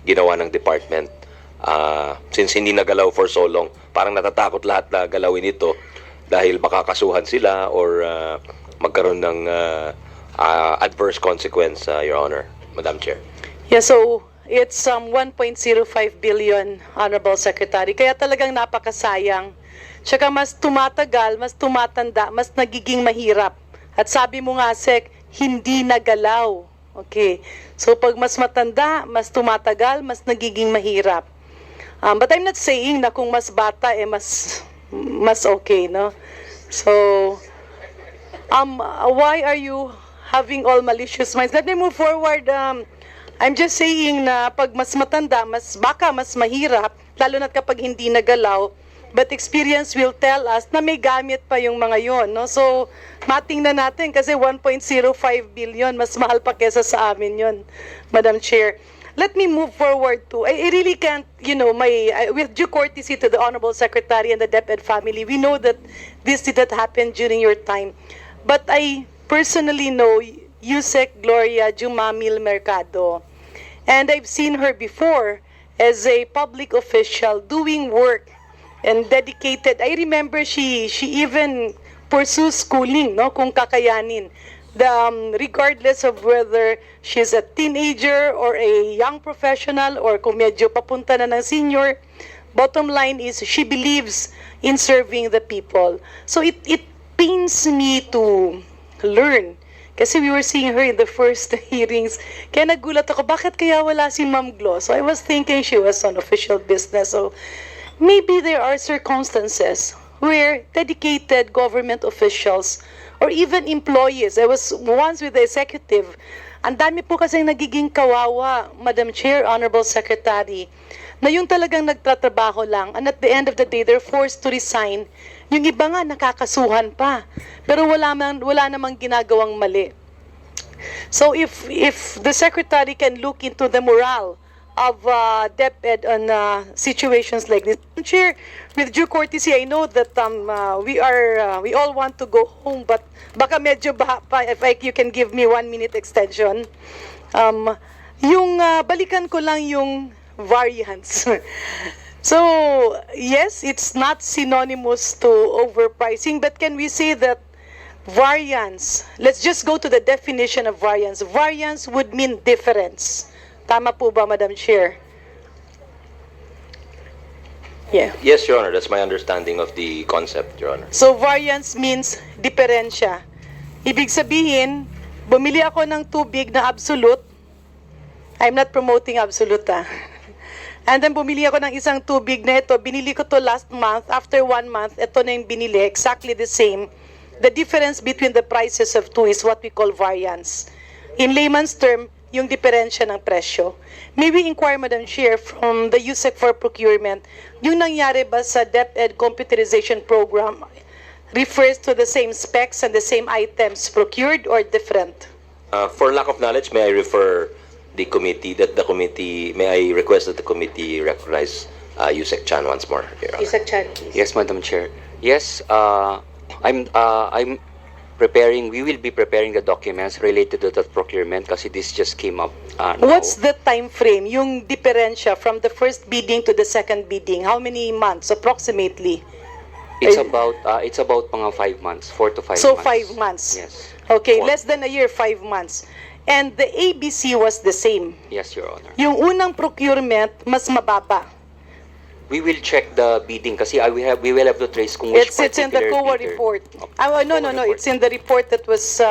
ginawa ng department. Since hindi nagalaw for so long, parang natatakot lahat na galawin ito dahil baka kasuhan sila or magkaroon ng adverse consequence, Your Honor, Madam Chair. Yeah, so it's 1.05 billion, Honorable Secretary. Kaya talagang napakasayang. Tsaka mas tumatagal, mas tumatanda, mas nagiging mahirap. At sabi mo nga, Sec, hindi nagalaw. Okay. So pag mas matanda, mas tumatagal, mas nagiging mahirap. But I'm not saying na kung mas bata, mas okay, no? So, why are you having all malicious minds? Let me move forward. I'm just saying na pag mas matanda, baka mas mahirap, lalo na kapag hindi nagalaw, but experience will tell us na may gamit pa yung mga yon, no? So, matingnan natin kasi 1.05 billion, mas mahal pa kesa sa amin yon, Madam Chair. Let me move forward to, I really can't, with due courtesy to the Honorable Secretary and the Deped family, we know that this did not happen during your time. But I personally know Yusek Gloria Jumamil Mercado. And I've seen her before as a public official doing work and dedicated. I remember she even pursues schooling, no, kung kakayanin. Regardless of whether she's a teenager or a young professional or kung medyo papunta na ng senior, bottom line is she believes in serving the people. So it pains me to learn. Kasi we were seeing her in the first hearings. Kaya nagulat ako, bakit kaya wala si Ma'am Glo? So I was thinking she was on official business. So maybe there are circumstances where dedicated government officials or even employees, I was once with the executive, ang dami po kasing nagiging kawawa, Madam Chair, Honorable Secretary, na yung talagang nagtatrabaho lang, and at the end of the day, they're forced to resign. Yung iba nga, nakakasuhan pa. Pero wala namang ginagawang mali. So if the Secretary can look into the morale of Deped on situations like this. Chair, with due courtesy, I know that we all want to go home, but baka medyo baha pa, if you can give me 1 minute extension. Balikan ko lang yung variance. So, yes, it's not synonymous to overpricing, but can we say that variance, let's just go to the definition of variance. Variance would mean difference. Tama po ba, Madam Chair? Yeah. Yes, Your Honor. That's my understanding of the concept, Your Honor. So, variance means diferensya. Ibig sabihin, bumili ako ng tubig na absolute. I'm not promoting absolute, And then bumili ako ng isang tubig na ito. Binili ko to last month. After 1 month, ito na yung binili. Exactly the same. The difference between the prices of two is what we call variance. In layman's term, yung diferensya ng presyo. May we inquire, Madam Chair, from the USEC for Procurement, yung nangyari ba sa Deped computerization program refers to the same specs and the same items procured or different? For lack of knowledge, may I refer the committee may I request that the committee recognize Yusek Chan once more, Your Honor. Yusek Chan, please. Yes, Madam Chair. Yes, I'm preparing. We will be preparing the documents related to the procurement kasi this just came up now. What's the time frame, yung diferensya from the first bidding to the second bidding? How many months approximately? It's about mga 5 months, 4 to 5 So months. 5 months. Yes. Okay, 4. less than a year, 5 months. And the ABC was the same. Yes, Your Honor. Yung unang procurement, mas mababa. We will check the bidding kasi we will have to trace kung which It's in the particular COA bidder. report. No. It's in the report that was,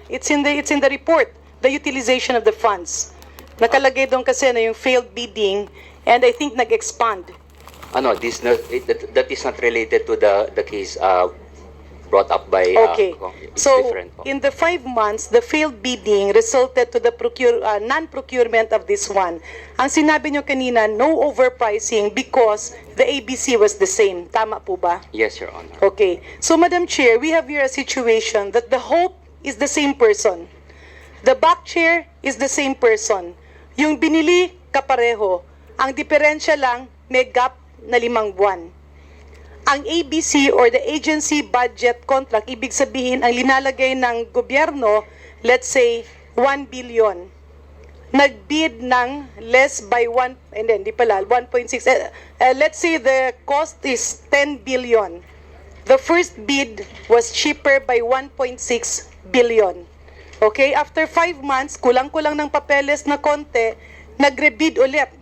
it's in the report, the utilization of the funds. Nakalagay doon kasi na yung failed bidding, and I think nag-expand. That is not related to the case brought up by Okay. it's So, different. in the 5 months, the failed bidding resulted to the non-procurement of this one. Ang sinabi nyo kanina, no overpricing because the ABC was the same. Tama po ba? Yes, Your Honor. Okay. So, Madam Chair, we have here a situation that the hope is the same person. The back chair is the same person. Yung binili, kapareho. Ang diferensya lang, may gap na 5 buwan. Ang ABC or the agency budget contract, ibig sabihin, ang linalagay ng gobyerno, let's say, 1 billion. Nag-bid ng less by 1.6. Let's say the cost is 10 billion. The first bid was cheaper by 1.6 billion. Okay, after 5 months, kulang-kulang ng papeles na konti, nagre-bid ulit.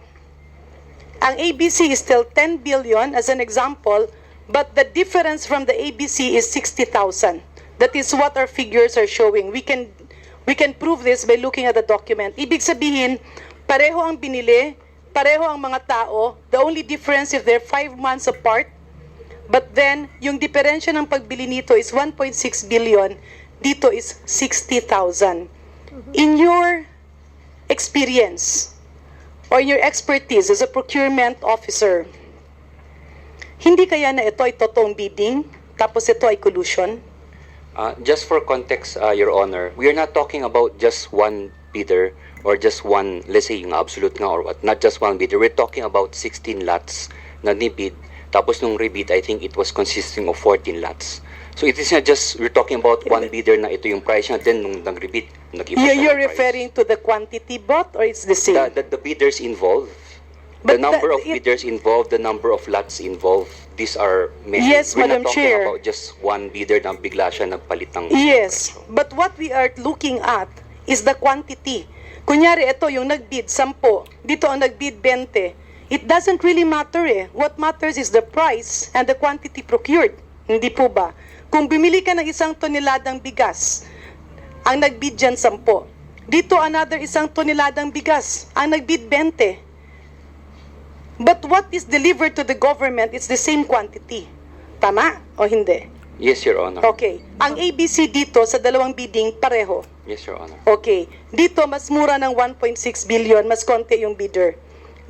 Ang ABC is still 10 billion as an example, but the difference from the ABC is 60,000. That is what our figures are showing. We can prove this by looking at the document. Ibig sabihin, pareho ang binili, pareho ang mga tao. The only difference if they're 5 months apart, but then yung diferensya ng pagbili nito is 1.6 billion, dito is 60,000. In your experience or your expertise as a procurement officer, hindi kaya na ito ay totoong bidding, tapos ito ay collusion? Just for context, Your Honor, we are not talking about just one bidder or just one, let's say, yung absolute nga or what, not just one bidder. We're talking about 16 lots na nibid. Tapos nung rebid, I think it was consisting of 14 lots. So it is not just, we're talking about one bidder na ito yung price niya, then nung nag-rebid, nag-iba siya You're ng price. referring to the quantity bought or it's the same? The bidders involved. But The number of bidders involved, the number of lots involved, these are many. Yes, We're Madam not talking Chair. about just one bidder na bigla siya nagpalit ng Yes, but what we are looking at is the quantity. Kunyari, ito yung nagbid 10, dito ang nagbid 20. It doesn't really matter eh. What matters is the price and the quantity procured. Hindi po ba? Kung bumili ka ng 1 toneladang bigas, ang nagbid dyan 10. Dito another 1 toneladang bigas, ang nagbid 20. But what is delivered to the government, it's the same quantity. Tama o hindi? Yes, Your Honor. Okay. Ang ABC dito sa dalawang bidding, pareho. Yes, Your Honor. Okay. Dito, mas mura ng 1.6 billion, mas konti yung bidder.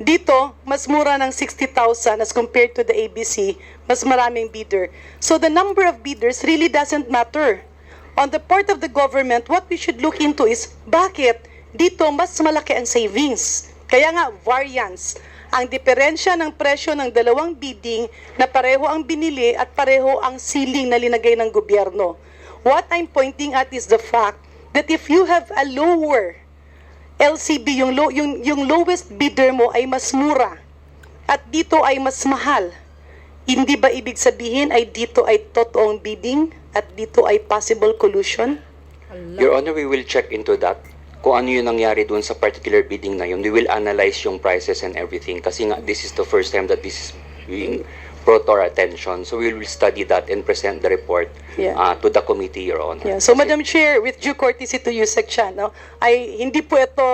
Dito, mas mura ng 60,000 as compared to the ABC, mas maraming bidder. So the number of bidders really doesn't matter. On the part of the government, what we should look into is, bakit dito mas malaki ang savings? Kaya nga, variance. Ang diferensya ng presyo ng dalawang bidding na pareho ang binili at pareho ang ceiling na linagay ng gobyerno. What I'm pointing at is the fact that if you have a lower LCB, yung lowest bidder mo ay mas mura at dito ay mas mahal, hindi ba ibig sabihin ay dito ay totoong bidding at dito ay possible collusion? Your Honor, we will check into that. Kung ano yung nangyari dun sa particular bidding na yun, we will analyze yung prices and everything. Kasi nga, this is the first time that this is being brought to our attention. So we will study that and present the report to the committee, Your Honor. Yeah. So, Madam Chair, with due courtesy to you, Section, no, hindi po ito,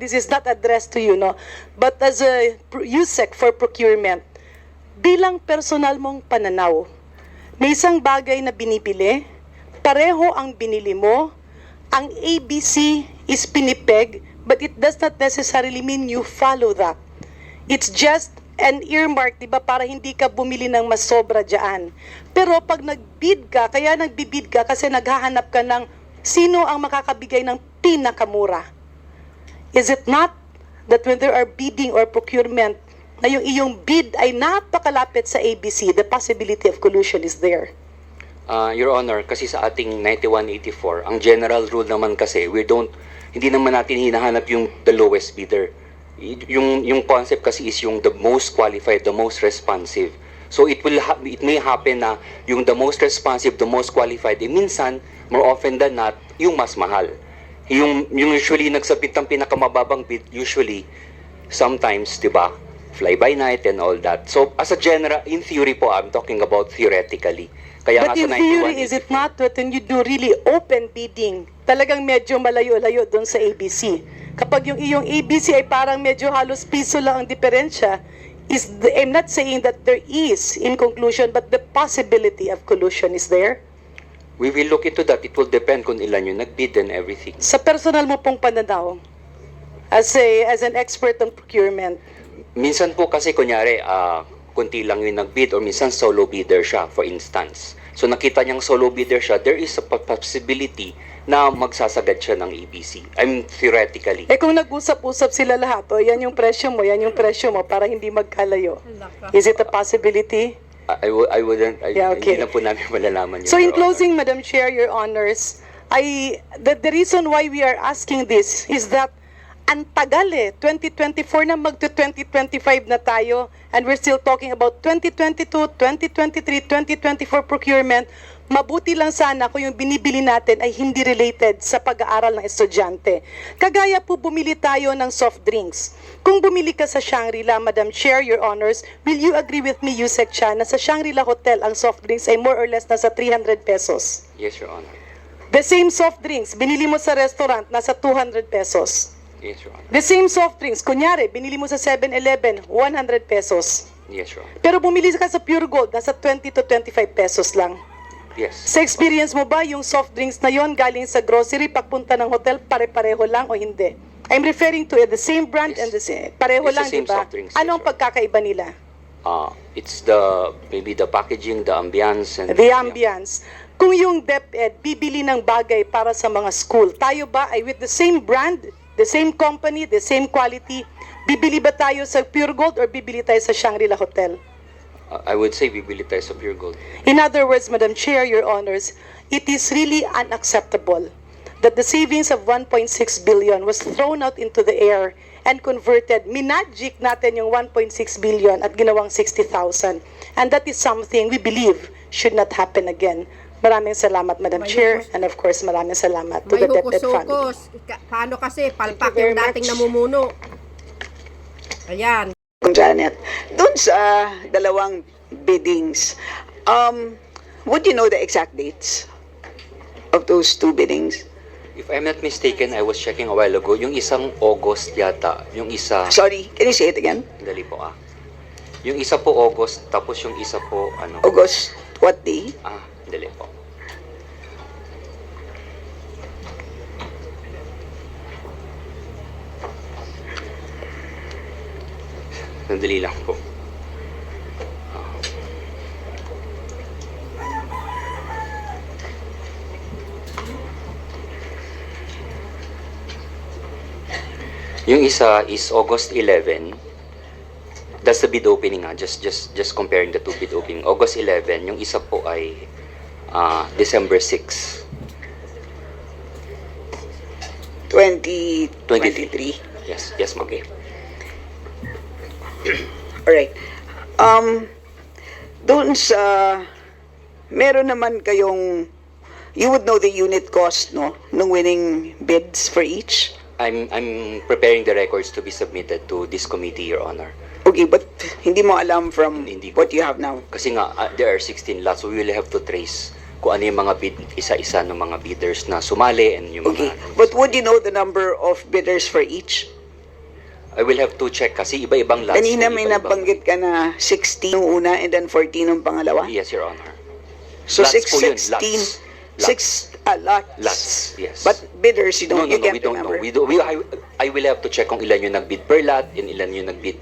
this is not addressed to you, no, but as a USEC for procurement, bilang personal mong pananaw, may isang bagay na binibili, pareho ang binili mo, ang ABC is pinipeg, but it does not necessarily mean you follow that. It's just an earmark, di ba, para hindi ka bumili ng mas sobra dyan. Pero pag nagbid ka, kaya nagbibid ka kasi naghahanap ka ng sino ang makakabigay ng pinakamura. Is it not that when there are bidding or procurement, na yung iyong bid ay napakalapit sa ABC, the possibility of collusion is there? Your Honor, kasi sa ating 9184, ang general rule naman kasi, hindi naman natin hinahanap yung the lowest bidder. Yung concept kasi is yung the most qualified, the most responsive. So it may happen na yung the most responsive, the most qualified, minsan, more often than not, yung mas mahal. Yung usually nagsabit ng pinakamababang bid, usually, sometimes, di ba, fly by night and all that. So as a general, in theory po, I'm talking about theoretically. Kaya But in theory, is it not that when you do really open bidding, talagang medyo malayo-layo doon sa ABC? Kapag yung iyong ABC ay parang medyo halos piso lang ang diferensya, I'm not saying that there is, in conclusion, but the possibility of collusion is there? We will look into that. It will depend kung ilan yung nagbid and everything. Sa personal mo pong pananaw, as an expert on procurement, Minsan po kasi kunyari, kunti lang yung nagbid or minsan solo bidder siya, for instance. So nakita niyang solo bidder siya, there is a possibility na magsasagad siya ng ABC. Theoretically. kung nag-usap-usap sila lahat, yan yung presyo mo, yan yung presyo mo, para hindi magkalayo. Is it a possibility? I wouldn't, okay. Hindi na po namin malalaman yun. So in Your closing, Madam Chair, Your Honors, the reason why we are asking this is that ang tagal 2024 na magto-2025 na tayo, and we're still talking about 2022, 2023, 2024 procurement. Mabuti lang sana kung yung binibili natin ay hindi related sa pag-aaral ng estudyante. Kagaya po bumili tayo ng soft drinks. Kung bumili ka sa Shangri-La, Madam Chair, Your Honors, will you agree with me, Yusek Chan, na sa Shangri-La Hotel ang soft drinks ay more or less nasa 300 pesos? Yes, Your Honor. The same soft drinks, binili mo sa restaurant, nasa 200 pesos. Yes, Your Honor. The same soft drinks, kunyari, binili mo sa 7-Eleven, 100 pesos. Yes, Your Honor. Pero bumili ka sa Pure Gold, nasa 20 to 25 pesos lang. Yes. Sa experience mo ba, yung soft drinks na yon galing sa grocery, pagpunta ng hotel, pare-pareho lang o hindi? I'm referring to the same brand and the same, pareho It's lang, the same di ba? soft drinks, Anong yes, pagkakaiba nila? It's maybe the packaging, the ambience, and The ambience. Kung yung Deped bibili ng bagay para sa mga school, tayo ba ay with the same brand, the same company, the same quality, bibili ba tayo sa Pure Gold or bibili tayo sa Shangri-La Hotel? I would say bibili tayo sa Pure Gold. In other words, Madam Chair, Your Honors, it is really unacceptable that the savings of 1.6 billion was thrown out into the air and converted. Minagic natin yung 1.6 billion at ginawang 60,000. And that is something we believe should not happen again. Maraming salamat, Madam Chair, and of course, maraming salamat to the Deped family. Paano kasi palpak yung dating namumuno? Ayan. Janet, doon sa dalawang biddings, would you know the exact dates of those two biddings? If I'm not mistaken, I was checking a while ago, yung isang August yata, yung isa... Sorry, can you say it again? Dali po Yung isa po August, tapos yung isa po ano... August, what day? Dali po. Sandali lang po. Yung isa is August 11. That's the bid opening just comparing the two bid opening. August 11, yung isa po ay December 6. 2023. Yes, ma'am. Okay. Alright. Doon sa, meron naman kayong, you would know the unit cost, no? Nung winning bids for each? I'm preparing the records to be submitted to this committee, Your Honor. Okay, but hindi mo alam from what you have now? Kasi nga, there are 16 lots, so we will have to trace kung ano yung mga bid, isa-isa ng mga bidders na sumali and yung Okay, mga... but would you know the number of bidders for each? I will have to check kasi iba-ibang lots. Kanina may nabanggit ka na 16 nung una and then 14 nung pangalawa? Yes, Your Honor. So Lots po yun, 16, lots. Lots. Lots, yes. But bidders, you don't, no, you can't we don't remember. know. I will have to check kung ilan yung nagbid per lot and ilan yung nagbid.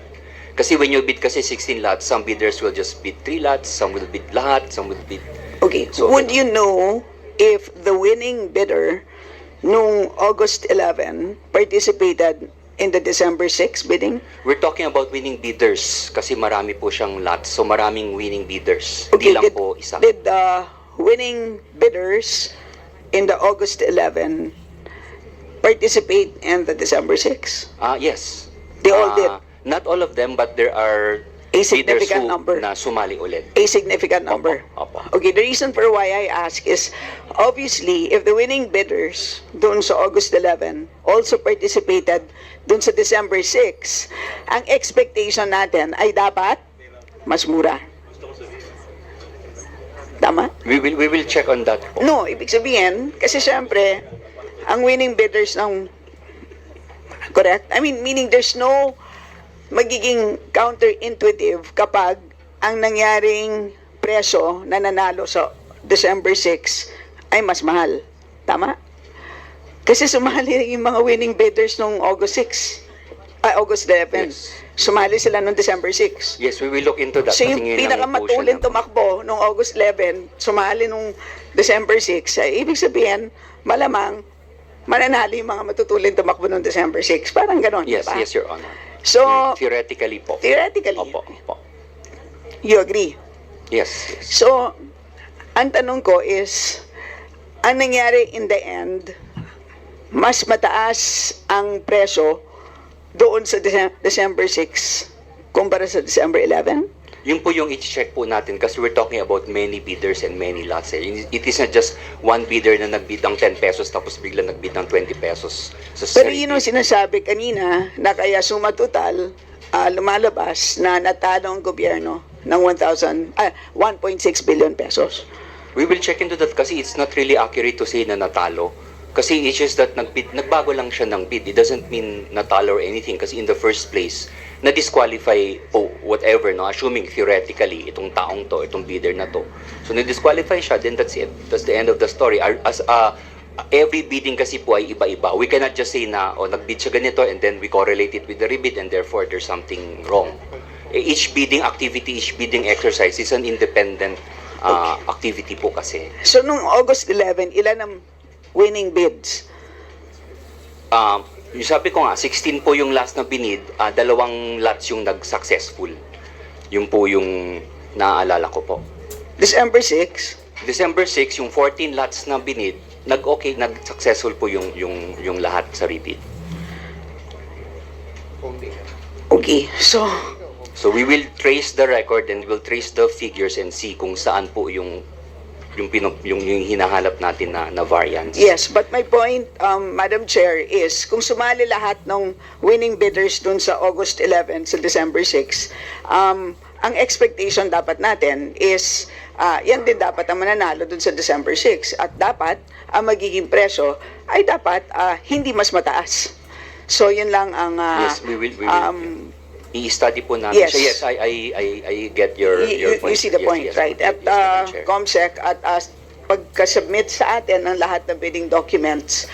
Kasi when you bid kasi 16 lots, some bidders will just bid 3 lots, some will bid lahat, some will bid... Okay, So, would you know if the winning bidder nung August 11 participated in the December 6 bidding? We're talking about winning bidders kasi marami po siyang lots. So maraming winning bidders. Hindi lang po isa. Did the winning bidders in the August 11 participate in the December 6? Yes. They all did? Not all of them, but there are A bidders significant who number. na sumali ulit. A significant number. Opo. Okay, the reason for why I ask is, obviously, if the winning bidders doon sa August 11 also participated doon sa December 6, ang expectation natin ay dapat mas mura. Tama? We will check on that po. No, ibig sabihin, kasi syempre, ang winning bidders ng, correct? I mean, meaning there's no magiging counterintuitive kapag ang nangyaring presyo na nanalo sa December 6 ay mas mahal. Tama? Kasi sumali yung mga winning bidders nung August 11. Yes. Sumali sila nung December 6. Yes, we will look into that. So kasi yung ngayon lang po siya pinakamatulin tumakbo nung August 11, sumali nung December 6, ay ibig sabihin, malamang, mananalo yung mga matutulin tumakbo nung December 6. Parang ganon, Yes, diba? yes, Your Honor. So, Theoretically po. theoretically, Opo, opo. you agree? Yes, yes. So, ang tanong ko is, ang nangyari in the end, mas mataas ang presyo doon sa December 6 kumpara sa December 11? Yun po yung i-check po natin kasi we're talking about many bidders and many lots. It is not just one bidder na nagbid ng 10 pesos tapos bigla nagbid ng 20 pesos. So, Pero yun ang sinasabi kanina na kaya suma total lumalabas na natalo ang gobyerno ng 1.6 billion pesos. We will check into that kasi it's not really accurate to say na natalo. Kasi it's just that nagbago lang siya ng bid. It doesn't mean natalo or anything kasi in the first place, na-disqualify po whatever, no? Assuming theoretically, itong taong to, itong bidder na to. So, na-disqualify siya, then that's it. That's the end of the story. Every bidding kasi po ay iba-iba. We cannot just say na, nagbid siya ganito and then we correlate it with the rebid and therefore there's something wrong. Each bidding activity, each bidding exercise is an independent activity po kasi. So, nung August 11, ilan ang winning bids? Yung sabi ko nga, 16 po yung last na binid, 2 lots yung nag-successful. Yung po yung naaalala ko po. December 6? December 6, yung 14 lots na binid, nag-successful po yung lahat sa rebid. Okay, so we will trace the record and we'll trace the figures and see kung saan po yung hinahanap natin na variance. yes, but my point, Madam Chair, is kung sumali lahat ng winning bidders dun sa August 11 sa December 6, ang expectation dapat natin is yan din dapat ang mananalo dun sa December 6 at dapat ang magiging presyo ay dapat hindi mas mataas. So yun lang ang yes, we will i-study po namin. Yes. So yes, I get your point. You see the Yes, point, yes, right? yes, At Madam Chair. COMSEC, at pagka-submit sa atin ng lahat ng bidding documents,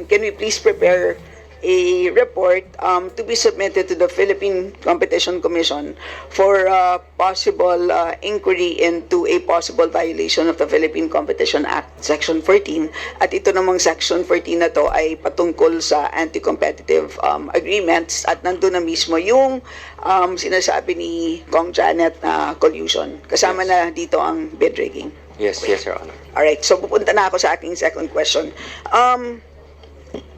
can we please prepare a report to be submitted to the Philippine Competition Commission for possible inquiry into a possible violation of the Philippine Competition Act, Section 14. At ito namang Section 14 na to ay patungkol sa anti-competitive agreements at nandun na mismo yung sinasabi ni Kong Janet na collusion. Kasama na dito ang bid rigging. Yes, yes, Your Honor. Alright, so pupunta na ako sa aking second question.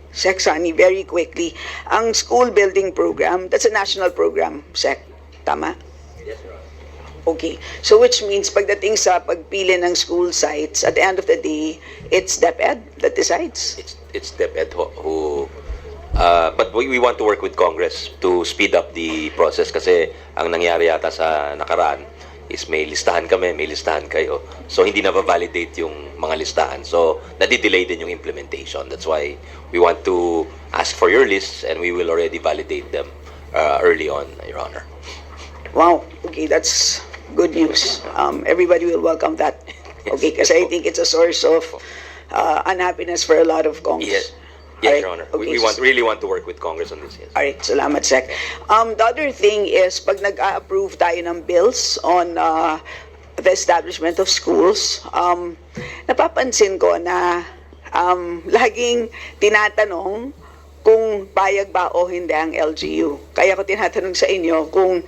Sec, Sunny, very quickly. Ang school building program, that's a national program, Sec. Tama? Yes, Your Honor. Okay. So which means pagdating sa pagpili ng school sites, at the end of the day, it's Deped that decides? It's Deped who but we want to work with Congress to speed up the process kasi ang nangyari yata sa nakaraan is may listahan kami, may listahan kayo. So, hindi na-validate yung mga listahan. So, nadi-delay din yung implementation. That's why we want to ask for your lists and we will already validate them early on, Your Honor. Wow. Okay, that's good news. Everybody will welcome that. Okay, kasi I think it's a source of unhappiness for a lot of Kongs. Yes, Alright, Your Honor. okay. We really want to work with Congress on this. Yes. Alright, salamat, Sec. The other thing is, pag nag-approve tayo ng bills on the establishment of schools, napapansin ko na laging tinatanong kung payag ba o hindi ang LGU. Kaya ko tinatanong sa inyo kung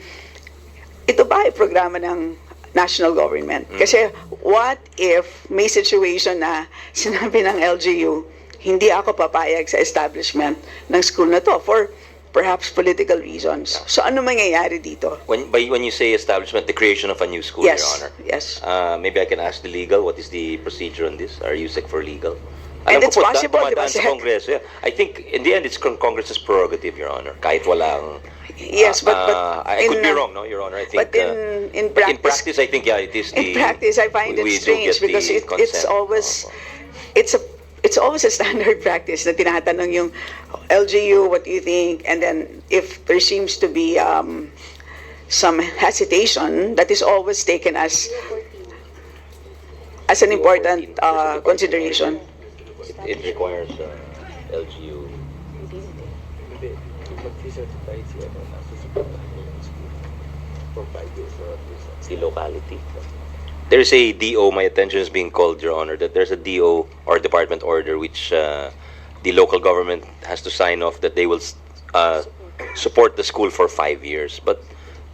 ito ba ay programa ng national government. Kasi what if may situation na sinabi ng LGU, hindi ako papayag sa establishment ng school na to for perhaps political reasons. So ano mangyayari dito? When you say establishment, the creation of a new school, Yes, Your Honor. yes. Maybe I can ask the legal, what is the procedure on this? Are you sick for legal? And it's ko po, possible, di ba, dumadaan sa Sec? Kongreso. Yeah. I think, in the end, it's Congress's prerogative, Your Honor. Kahit walang... Yes, but I could be wrong, no, Your Honor. I think, but in practice, I think, yeah, it is the... in practice, I find it we do strange get the because it's consent. always it's always a standard practice na tinatanong yung LGU, what do you think? And then if there seems to be some hesitation, that is always taken as an important consideration. It requires LGU. The locality. There's a DO, my attention is being called, Your Honor, that there's a DO or department order which the local government has to sign off that they will support the school for 5 years. But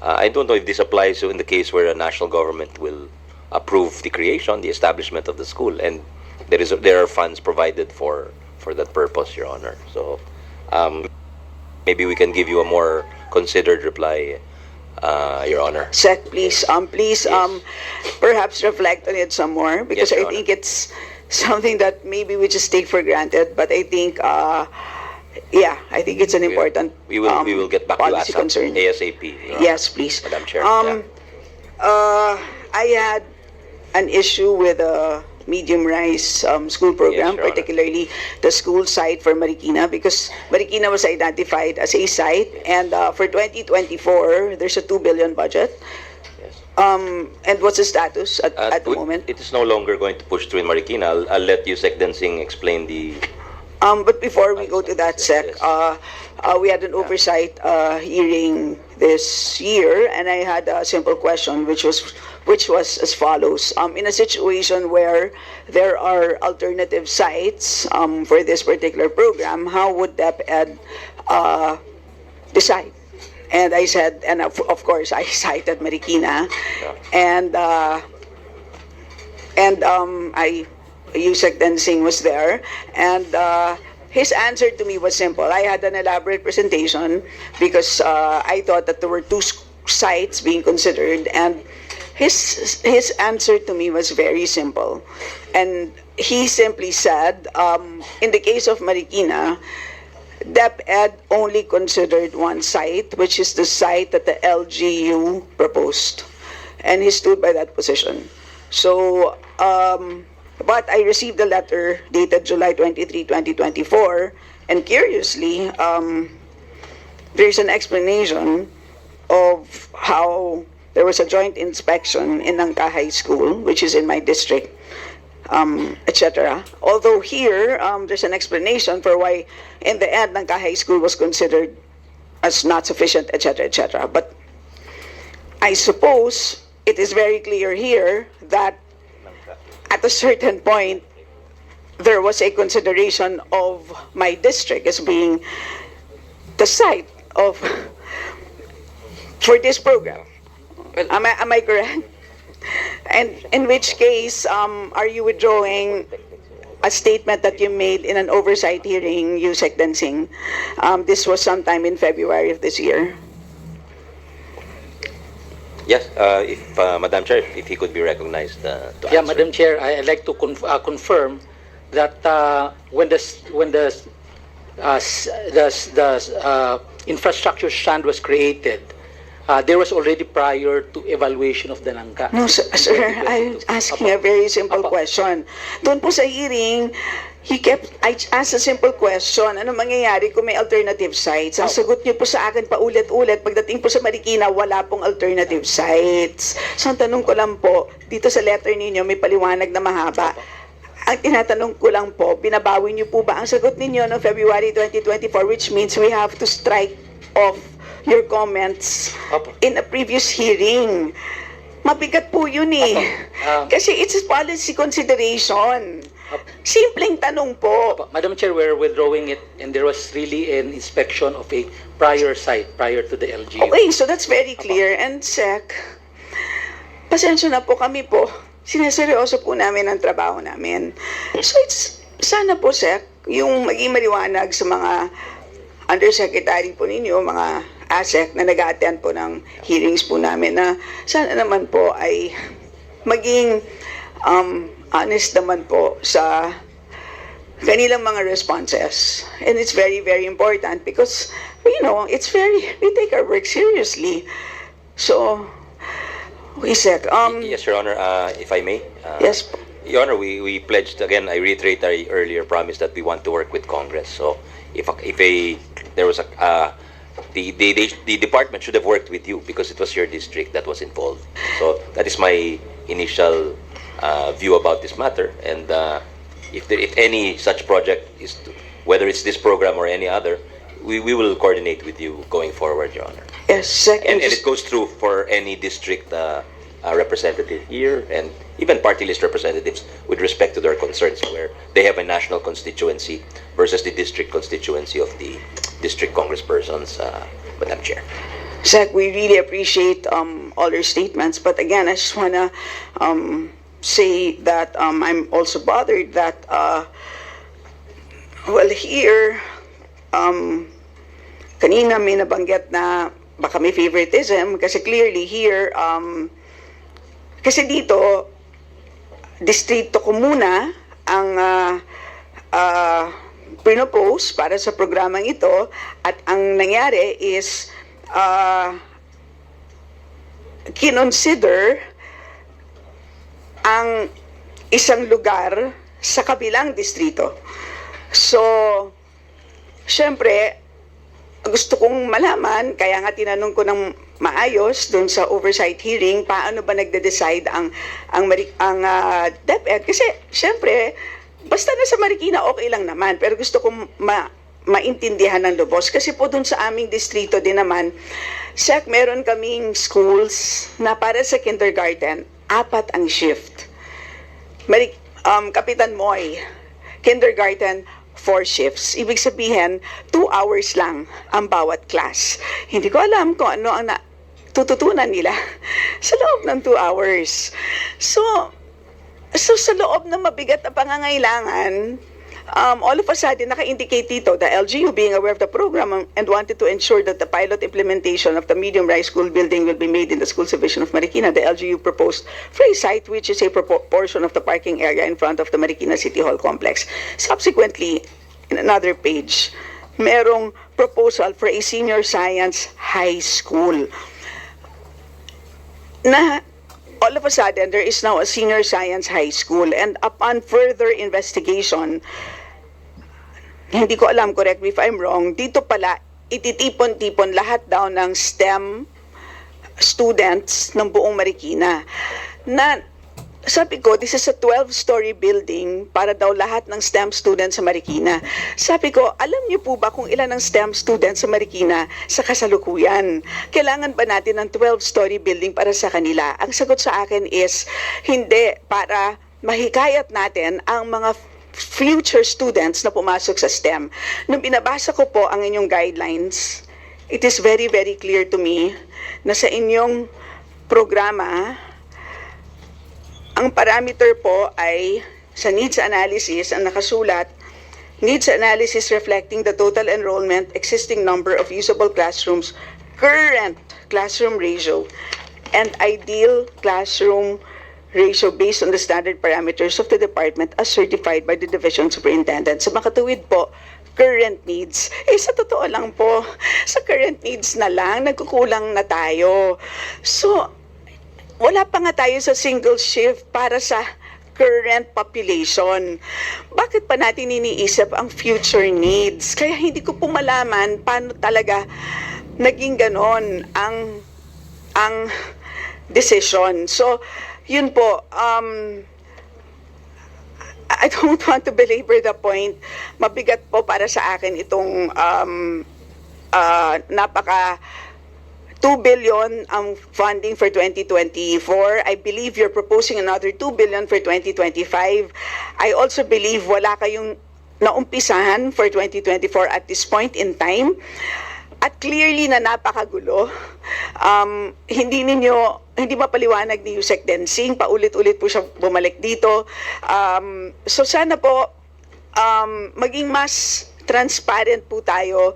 I don't know if this applies in the case where a national government will approve the creation, the establishment of the school, and there are funds provided for that purpose, Your Honor. So maybe we can give you a more considered reply, Your Honor. Sec, please, perhaps reflect on it some more because Yes, Your I think it's something that maybe we just take for granted. But I think, I think it's an important. We will get back to you policy concern. ASAP. Your Honor. Yes, please. Madam Chair. I had an issue with a medium rise school program, Yes, Your Honor. particularly the school site for Marikina, because Marikina was identified as a site, and for 2024, there's a 2 billion budget. And what's the status at the moment? It is no longer going to push through in Marikina. I'll let you, Sec Densing, explain the... But before we go to that, Sec, we had an oversight hearing this year, and I had a simple question, which was as follows. In a situation where there are alternative sites for this particular program, how would Deped decide? And I said, and of course, I cited Marikina, and Yusek Densing was there, and his answer to me was simple. I had an elaborate presentation because I thought that there were two sites being considered, and his answer to me was very simple. And he simply said, in the case of Marikina, Deped only considered one site, which is the site that the LGU proposed. And he stood by that position. So, but I received a letter dated July 23, 2024, and curiously, there's an explanation of how there was a joint inspection in Nangka High School, which is in my district, etc. Although here, there's an explanation for why, in the end, Nangka High School was considered as not sufficient, etc., etc. But I suppose it is very clear here that at a certain point, there was a consideration of my district as being the site of for this program. Am I correct? And in which case, are you withdrawing a statement that you made in an oversight hearing, Yusek Densing? This was sometime in February of this year. Yes, if Madam Chair, if he could be recognized to Yeah, answer. Madam Chair, I'd like to confirm that when the infrastructure stand was created, there was already prior to evaluation of the Nangka. No, sir, I'm asking a very simple question. Doon po sa hearing, I asked a simple question, ano mangyayari kung may alternative sites? Ang sagot niyo po sa akin paulit-ulit, pagdating po sa Marikina, wala pong alternative sites. So ang tanong ko lang po, dito sa letter ninyo may paliwanag na mahaba. Ang tinatanong ko lang po, binabawi niyo po ba ang sagot ninyo no February 2024, which means we have to strike off your comments in a previous hearing? Mabigat po yun eh. Kasi it's a policy consideration. Simpleng tanong po. Madam Chair, we're withdrawing it and there was really an inspection of a prior site prior to the LGU. Okay, so that's very clear. And Sec, pasensya na po kami po. Sineseryoso po namin ang trabaho namin. So it's, sana po Sec, yung maging maliwanag sa mga undersecretary po ninyo, mga ASEC na nag-attend po ng hearings po namin na sana naman po ay maging honest naman po sa kanilang mga responses. And it's very, very important because, you know, it's very, we take our work seriously. So, okay, Sec. Yes, Your Honor, if I may. Yes. Your Honor, we pledged, again, I reiterate our earlier promise that we want to work with Congress. So, there was the department should have worked with you because it was your district that was involved. So that is my initial view about this matter. And if any such project is, whether it's this program or any other, we will coordinate with you going forward, Your Honor. Yes, and it goes through for any district representative here and even party list representatives with respect to their concerns where they have a national constituency versus the district constituency of the district congresspersons, Madam Chair. Sec, we really appreciate all your statements, but again, I just want to say that I'm also bothered that, well, here, kanina may nabanggit na baka may favoritism kasi clearly here, kasi dito, distrito ko muna ang pinopose para sa programang ito at ang nangyari is kinonsider ang isang lugar sa kabilang distrito. So, syempre, gusto kong malaman, kaya nga tinanong ko ng maayos dun sa oversight hearing, paano ba nagde-decide ang Deped? Kasi, syempre, basta na sa Marikina, okay lang naman. Pero gusto kong maintindihan ng lubos. Kasi po dun sa aming distrito din naman, Sec, meron kaming schools na para sa kindergarten, 4 ang shift. Kapitan Moy, kindergarten, 4 shifts. Ibig sabihin, 2 hours lang ang bawat class. Hindi ko alam kung ano ang tututunan nila sa loob ng 2 hours. So sa loob ng mabigat na pangangailangan, all of a sudden, naka-indicate dito, the LGU being aware of the program and wanted to ensure that the pilot implementation of the medium-rise school building will be made in the school subdivision of Marikina. The LGU proposed for a site which is a portion of the parking area in front of the Marikina City Hall complex. Subsequently, in another page, merong proposal for a senior science high school. Na all of a sudden, there is now a senior science high school. And upon further investigation, hindi ko alam, correct me if I'm wrong, dito pala, ititipon-tipon lahat daw ng STEM students ng buong Marikina. Na, sabi ko, this is a 12-story building para daw lahat ng STEM students sa Marikina. Sabi ko, alam niyo po ba kung ilan ang STEM students sa Marikina sa kasalukuyan? Kailangan ba natin ng 12-story building para sa kanila? Ang sagot sa akin is, hindi, para mahikayat natin ang mga future students na pumasok sa STEM. Nung binabasa ko po ang inyong guidelines, it is very, very clear to me na sa inyong programa, ang parameter po ay sa needs analysis ang nakasulat, needs analysis reflecting the total enrollment, existing number of usable classrooms, current classroom ratio, and ideal classroom ratio based on the standard parameters of the department as certified by the division superintendent. Sa makatuwid po, current needs. Sa totoo lang po, sa current needs na lang, nagkukulang na tayo. So, wala pa nga tayo sa single shift para sa current population. Bakit pa natin iniisip ang future needs? Kaya hindi ko po malaman paano talaga naging ganon ang decision. So, yun po, I don't want to belabor the point. Mabigat po para sa akin itong napaka 2 billion ang funding for 2024. I believe you're proposing another 2 billion for 2025. I also believe wala kayong naumpisahan for 2024 at this point in time. At clearly na napakagulo. Hindi mapaliwanag ni Yusek Densing, paulit-ulit po siya bumalik dito. So sana po maging mas transparent po tayo,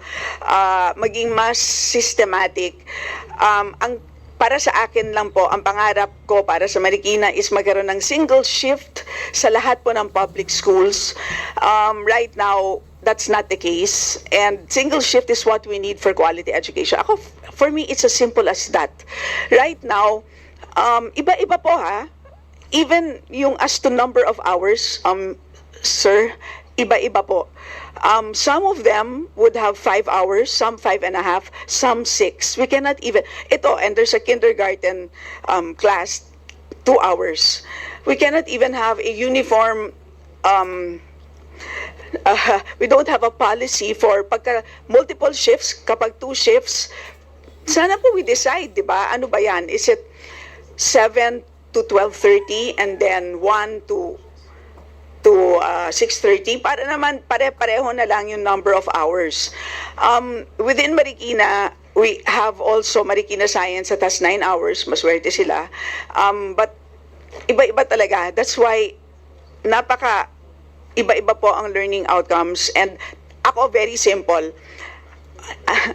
maging mas systematic. Para sa akin lang po, ang pangarap ko para sa Marikina is magkaroon ng single shift sa lahat po ng public schools. Right now, that's not the case. And single shift is what we need for quality education. For me, it's as simple as that. Right now, iba-iba po ha. Even yung as to number of hours, sir, iba-iba po. Some of them would have 5 hours, some 5.5, some 6. We cannot even, and there's a kindergarten class, 2 hours. We cannot even have a uniform, we don't have a policy for pagka multiple shifts, kapag 2 shifts, sana po we decide, di ba? Ano ba yan? Is it 7 to 12:30 and then 1 to 6:30 para naman pare-pareho na lang yung number of hours. Within Marikina, we have also Marikina Science that has 9 hours. Maswerte sila. But iba-iba talaga. That's why iba-iba po ang learning outcomes. And ako, very simple.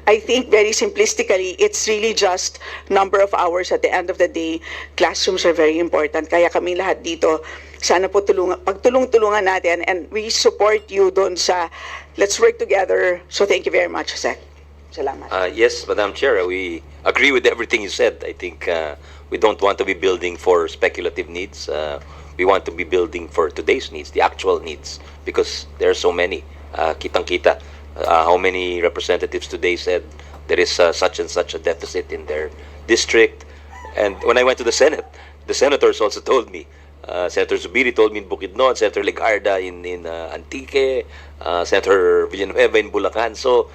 I think very simplistically, it's really just number of hours. At the end of the day, classrooms are very important. Kaya kami lahat dito, sana po pagtulong-tulungan natin, and we support you doon sa let's work together. So thank you very much, Sec. Salamat. Yes, Madam Chair, we agree with everything you said. I think we don't want to be building for speculative needs. We want to be building for today's needs, the actual needs, because there are so many. Kitang-kita. How many representatives today said there is such and such a deficit in their district. And when I went to the Senate, the senators also told me. Senator Zubiri told me in Bukidnon, Senator Legarda in Antique, Senator Villanueva in Bulacan. So,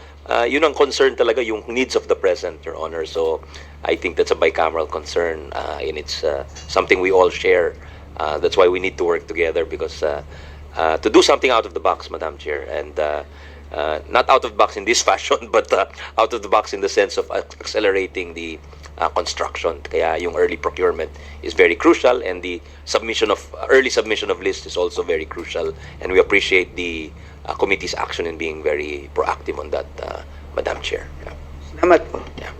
yun ang concern talaga, yung needs of the present, Your Honor. So, I think that's a bicameral concern, and it's something we all share. That's why we need to work together, because to do something out of the box, Madam Chair, and not out of the box in this fashion, but out of the box in the sense of accelerating the construction. Kaya yung early procurement is very crucial, and the early submission of lists is also very crucial, and we appreciate the committee's action in being very proactive on that, Madam Chair. Salamat po. Yeah.